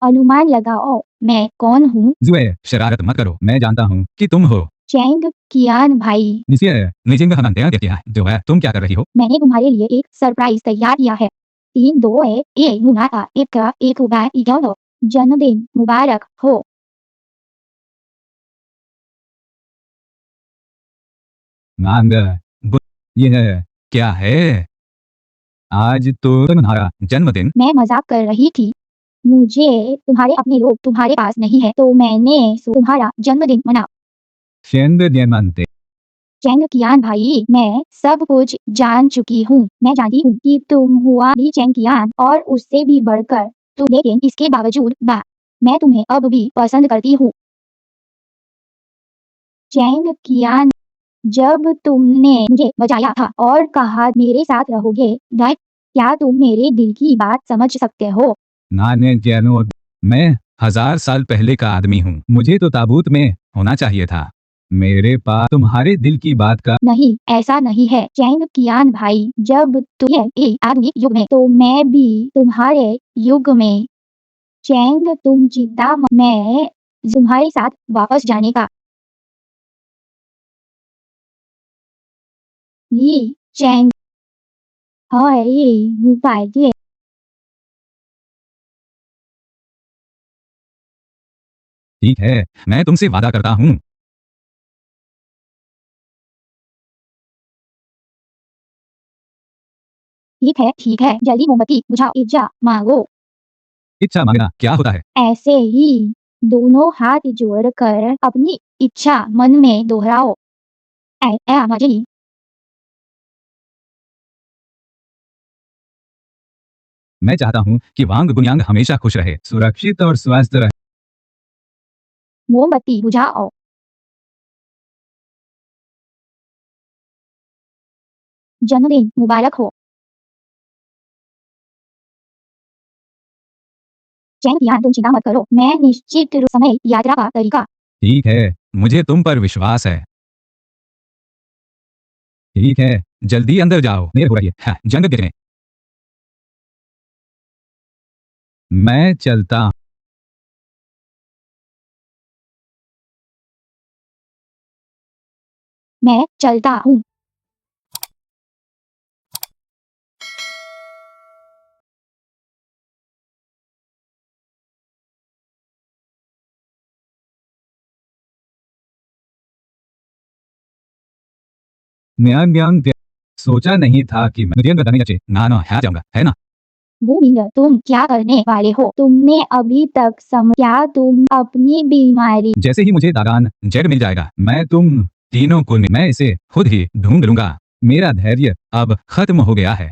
अनुमान लगाओ मैं कौन हूँ। जुए, शरारत मत करो, मैं जानता हूँ कि तुम हो। चैंग कियान भाई, निजिंग हनंते क्या है जो है, तुम क्या कर रही हो? मैंने तुम्हारे लिए एक सरप्राइज तैयार किया है। 3 2 1 1 जन्मदिन मुबारक हो। मांग ये है क्या है? आज तो तुम्हारा जन्मदिन। मैं मजाक कर रही थी, मुझे तुम्हारे अपने लोग तुम्हारे पास नहीं है तो मैंने तुम्हारा जन्मदिन मना। शेंद दियमंते। चैंग कियान भाई, मैं सब कुछ जान चुकी हूँ। मैं जानती हूँ कि तुम हुआ ली चैंग कियान और उससे भी बढ़कर तुम, लेकिन इसके बावजूद मैं तुम्हें अब भी पसंद करती हूँ। चैंग कियान, जब तुमने मुझे बचाया था और कहा मेरे साथ रहोगे, क्या तुम मेरे दिल की बात समझ सकते हो? नाने जैनो, मैं 1000 साल पहले का आदमी हूँ, मुझे तो ताबूत में होना चाहिए था। मेरे पास तुम्हारे दिल की बात का। नहीं, ऐसा नहीं है चैंग कियान भाई, जब तुम आधुनिक युग में तो मैं भी तुम्हारे युग में। चैंग तुम चिंता मैं तुम्हारे साथ वापस जाने का। ली चैंग, हाय ये ठीक है, मैं तुमसे वादा करता हूँ। ठीक है, जल्दी मोमबत्ती बुझाओ, इच्छा मांगो। इच्छा मांगना क्या होता है? ऐसे ही दोनों हाथ जोड़कर अपनी इच्छा मन में दोहराओ। मजे। मैं चाहता हूँ कि वांग गुनियांग हमेशा खुश रहे, सुरक्षित और स्वस्थ रहे। मोमबत्ती बुझाओ। जन्मदिन मुबारक हो। चैंग कियान तुम चिंता मत करो, मैं निश्चित समय यात्रा का तरीका। ठीक है, मुझे तुम पर विश्वास है। ठीक है, जल्दी अंदर जाओ, देर हो रही है। हाँ, जंग देखने। मैं चलता। मैं चलता हूँ। न्यान ज्ञान सोचा नहीं था कि मुझे बताने चाहिए ना ना है जाऊंगा, है ना? वो मिंग, तुम क्या करने वाले हो? तुमने अभी तक क्या तुम अपनी बीमारी। जैसे ही मुझे दागान जेड मिल जाएगा, मैं तुम तीनों को मैं इसे खुद ही ढूंढ लूंगा। मेरा धैर्य अब खत्म हो गया है।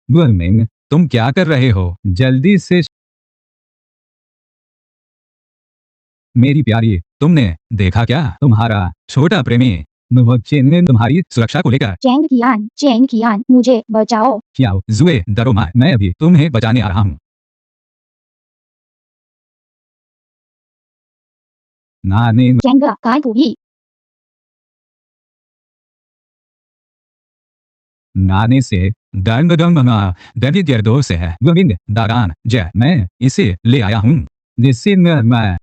गुरमिंग, तुम क्या कर रहे हो? जल्दी से। मेरी प्यारी, तुमने देखा क्या? तुम्हारा छोटा प्रेमी नुवकचेन ने तुम्हारी सुरक्षा को लेकर। चैंग कियान मुझे बचाओ। क्या जुए डरो मत, मैं अभी तुम्हें बचाने आ रहा हूँ। नानी चैंग काय को भी। नाने से दंग दंग दर्द जर्दो से है। गोविंद दागान जय, मैं इसे ले आया हूँ। जिससे मैं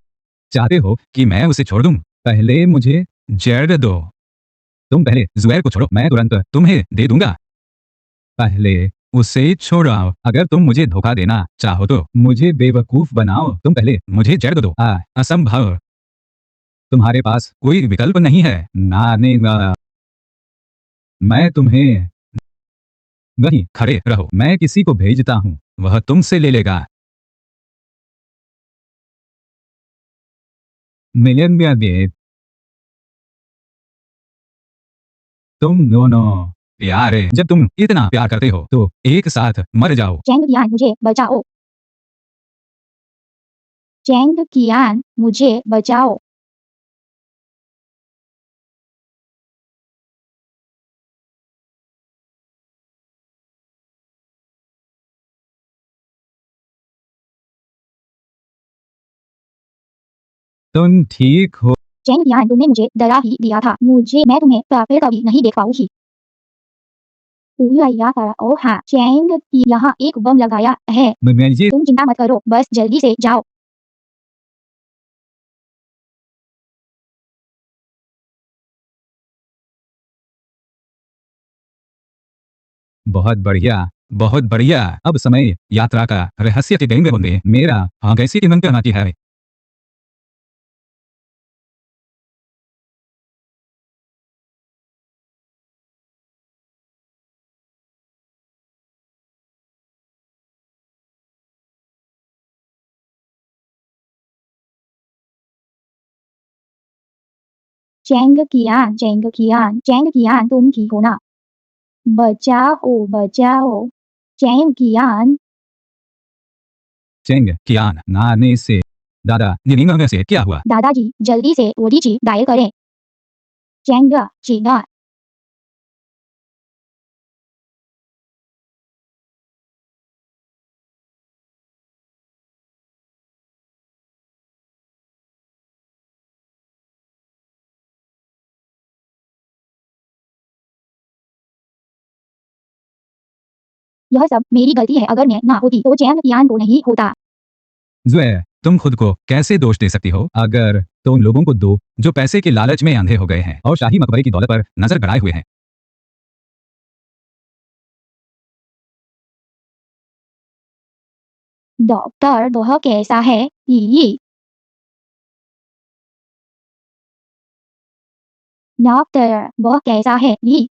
चाहते हो कि मैं उसे छोड़ दूं? पहले मुझे जर्द दो। तुम पहले जुएर को छोड़ो, मैं तुरंत तुम्हें दे दूंगा। पहले उसे छोड़ाओ। अगर तुम मुझे धोखा देना चाहो तो मुझे बेवकूफ बनाओ। तुम पहले मुझे जड़ दो। असंभव। तुम्हारे पास कोई विकल्प नहीं है। नाने मैं तुम्हें वहीं खड़े रहो। मैं किसी को भेजता हूँ, वह तुमसे ले लेगा। मिलियन में तुम दोनों प्यार है। जब तुम इतना प्यार करते हो तो एक साथ मर जाओ। चैंग कियान मुझे बचाओ। चैंग कियान मुझे बचाओ। तुम ठीक हो। चैंग कियान तुमने मुझे डरा ही दिया था। मैं तुम्हें फिर कभी नहीं देख पाऊंगी। ओ हाँ चैंग यहाँ एक बम लगाया है। ये तुम चिंता मत करो, बस जल्दी से जाओ। बहुत बढ़िया, बहुत बढ़िया। अब समय यात्रा का रहस्य टिकेंगे होंगे। मेरा हाँ कैसी टीमन करना की है। चैंग कियान तुम ठीक हो ना? बचाओ बचाओ। चैंग कियान। चेंग कियान नाने से दादा निनिंग में से क्या हुआ? दादाजी जल्दी से ओडीजी डायल करें। चैंग चिगा। यह सब मेरी गलती है। अगर मैं ना होती तो चैंग कियान को नहीं होता। जुए, तुम खुद को कैसे दोष दे सकती हो? अगर तो उन लोगों को दो जो पैसे के लालच में अंधे हो गए हैं और शाही मकबरे की दौलत पर नजर गड़ाए हुए हैं। डॉक्टर वह कैसा है? ई डॉक्टर वह कैसा है? ई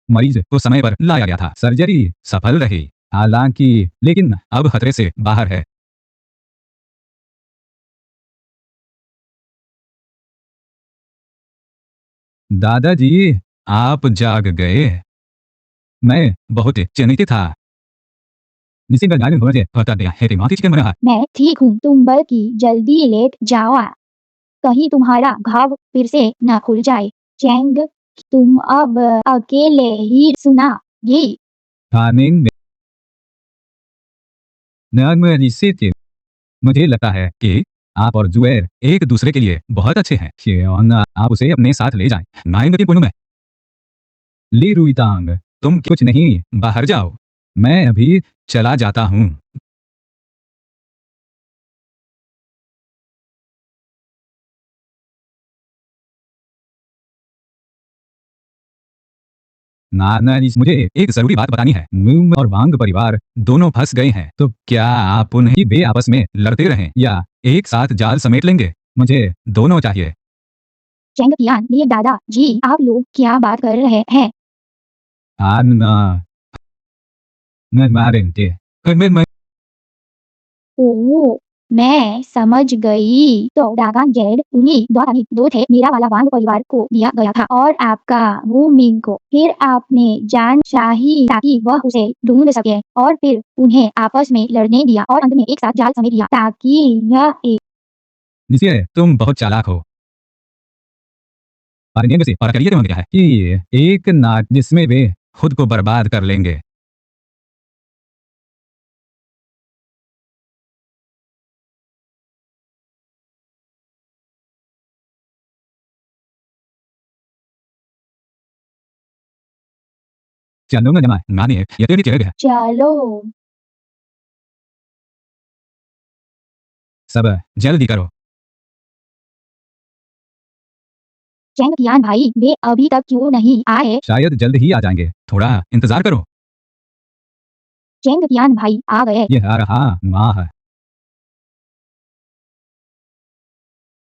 मरीज को समय पर लाया गया था। सर्जरी सफल रही, हालांकि लेकिन अब खतरे से बाहर है। दादाजी, आप जाग गए। मैं बहुत चिंतित था। निसिंग गाने होने होता दिया है माती चिकन बना। मैं ठीक हूँ, तुम बल्कि जल्दी लेट जाओ, कहीं तुम्हारा घाव फिर से न खुल जाए। चैंग तुम अब अकेले ही सुना ये। खानिंग निश्चित। मुझे लगता है कि आप और जुएर एक दूसरे के लिए बहुत अच्छे हैं। शियोन, आप उसे अपने साथ ले जाएं। नाइंग पुनु में ली रुईतांग, तुम कुछ नहीं, बाहर जाओ। मैं अभी चला जाता हूँ। नाना जी, मुझे एक जरूरी बात बतानी है। मूम और वांग परिवार दोनों फंस गए हैं, तो क्या आप उन्हें वे आपस में लड़ते रहें या एक साथ जाल समेट लेंगे? मुझे दोनों चाहिए। चैंग कियान, ये दादा जी आप लोग क्या बात कर रहे हैं? आना मैं मारेंगे। मैं ओह मैं समझ गई। तो डागान जेड उन्हीं दो थे। मेरा वाला वांग परिवार को दिया गया था और आपका वो मिंग को। फिर आपने जान चाही ताकि वह उसे ढूंढ सके और फिर उन्हें आपस में लड़ने दिया और अंत में एक साथ जाल समेट दिया ताकि यह एक निश्चय तुम बहुत चालाक हो। पारिनियंग से और करिए क्या है कि ये एक नाट जिसमें वे खुद को बर्बाद कर लेंगे। चलो ना जमा नानी है ये तेरी चेहरे है। चलो। सब जल्दी करो। चैंग कियान भाई वे अभी तक क्यों नहीं आए? शायद जल्द ही आ जाएंगे, थोड़ा इंतजार करो। चैंग कियान भाई आ गए। ये आ रहा माँ है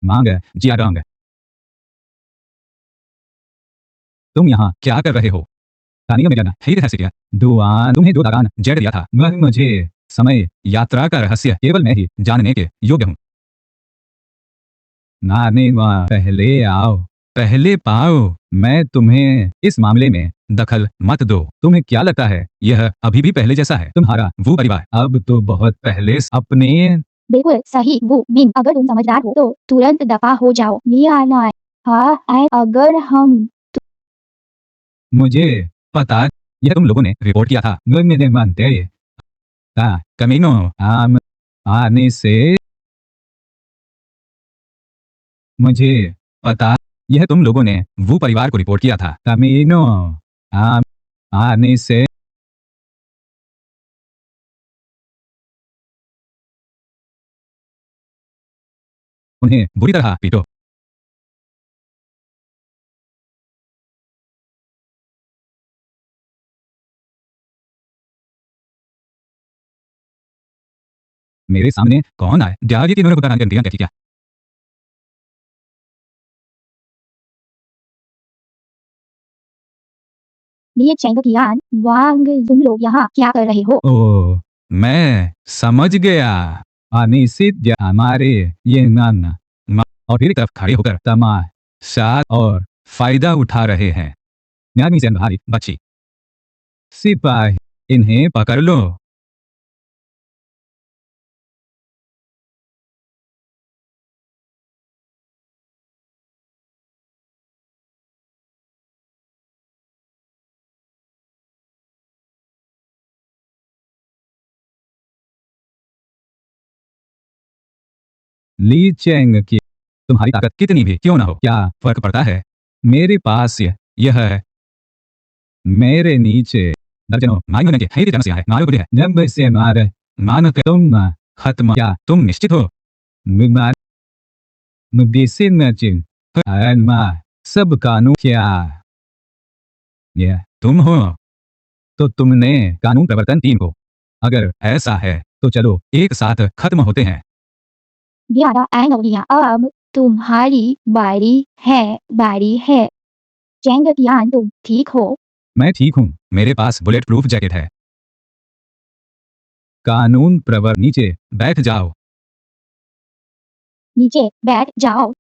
मांग है जियाडोंग। तुम यहाँ क्या कर रहे हो? तानिया मिलाना हे रहस्य दुआन तुम्हें जो दागान जेड दिया था वह मुझे समय यात्रा का रहस्य केवल मैं ही जानने के योग्य हूँ। नानी माँ पहले आओ पहले पाओ। मैं तुम्हें इस मामले में दखल मत दो। तुम्हें क्या लगता है यह अभी भी पहले जैसा है? तुम्हारा वो परिवार अब तो बहुत पहले अपने बिल्कुल सही वो मिन, अगर तुम समझदार हो तो तुरंत दफा हो जाओ। लियाना हाँ अगर हम मुझे पता यह तुम लोगों ने रिपोर्ट किया था मेरे मानते था कमीनो आम आने से मुझे पता यह तुम लोगों ने वो परिवार को रिपोर्ट किया था कमीनो आम आने से उन्हें बुरी तरह पीटो। मेरे सामने कौन आए ड्यागे की नोरे क्या? लिए चैंग कियान वांग तुम लोग यहाँ क्या कर रहे हो? ओह मैं समझ गया। अनिश्चित हमारे ये नाना और मेरी तरफ खड़े होकर तमाशा और फायदा उठा रहे हैं। न्यामी से भारी बच्ची सिपाही इन्हें पकड़ लो। ली चेंग की तुम्हारी ताकत कितनी भी क्यों ना हो क्या फर्क पड़ता है? मेरे पास यह है मेरे नीचे दर्जनों मायून के है समस्या है मारू है जब से मार मान के तुम खत्म क्या तुम निश्चित हो? विमान चिन्ह सब कानून क्या ये तुम हो? तो तुमने कानून प्रवर्तन टीम को अगर ऐसा है तो चलो एक साथ खत्म होते हैं। ग्यारह एंड लिया अब तुम्हारी बारी है। चैंग कियान तुम ठीक हो? मैं ठीक हूँ मेरे पास बुलेट प्रूफ जैकेट है। कानून प्रवर नीचे बैठ जाओ। नीचे बैठ जाओ।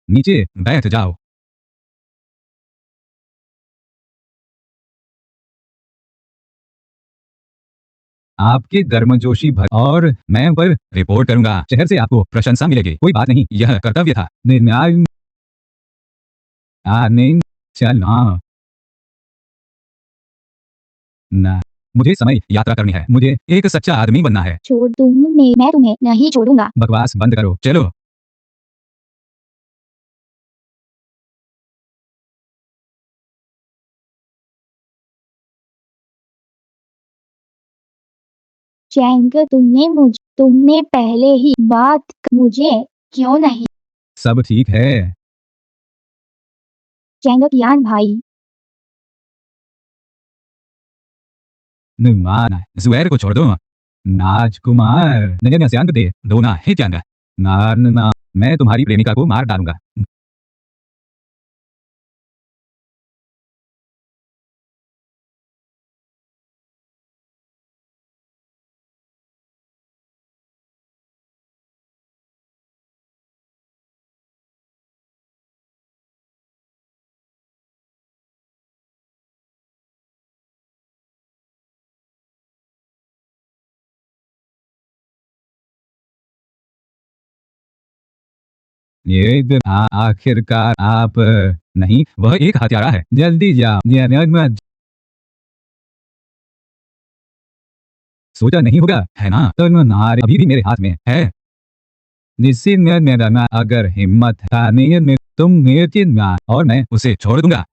नीचे बैठ जाओ। आपके गर्मजोशी भर और मैं पर रिपोर्ट करूंगा। शहर से आपको प्रशंसा मिलेगी कोई बात नहीं यह कर्तव्य था। निर्णय आने चलना ना मुझे समय यात्रा करनी है। मुझे एक सच्चा आदमी बनना है। छोड़ तुमने मैं तुम्हें नहीं छोड़ूंगा। बकवास बंद करो चलो। चैंग तुमने पहले ही बात मुझे क्यों नहीं? सब ठीक है। चैंग कियान भाई नुमान जुएर को छोड़ दो। राजकुमार नजर शांत दे दो ना हे चंगा ना मैं तुम्हारी प्रेमिका को मार डालूंगा। ये आखिरकार आप नहीं वह एक हत्यारा है। जल्दी जाओ मत सोचा नहीं होगा है ना? तो नार अभी भी मेरे हाथ में है। निश्चित में मेरा ना अगर हिम्मत था नहीं में तुम मेरे ना और मैं उसे छोड़ दूंगा।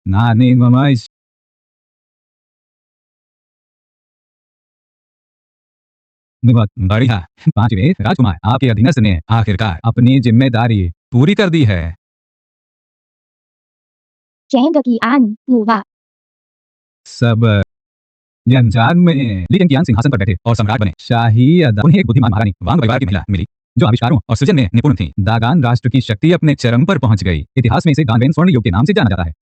ना नहीं मामा बहुत बढ़िया। पांचवें राजकुमार, आपके अधीनस्थ ने आखिरकार अपनी जिम्मेदारी पूरी कर दी है। Chén kỳ an, ngủ vạ. सब ये अनजान में ली कियांग सिंहासन पर बैठे और सम्राट बने। शाही अदा उन्हें एक बुद्धिमान महारानी वांग परिवार की महिला मिली जो आविष्कारों और सृजन में निपुण थी। दागान राष्ट्र की शक्ति अपने चरम पर पहुंच गई। इतिहास में इसे गानवेन स्वर्ण युग के नाम से जाना जाता है।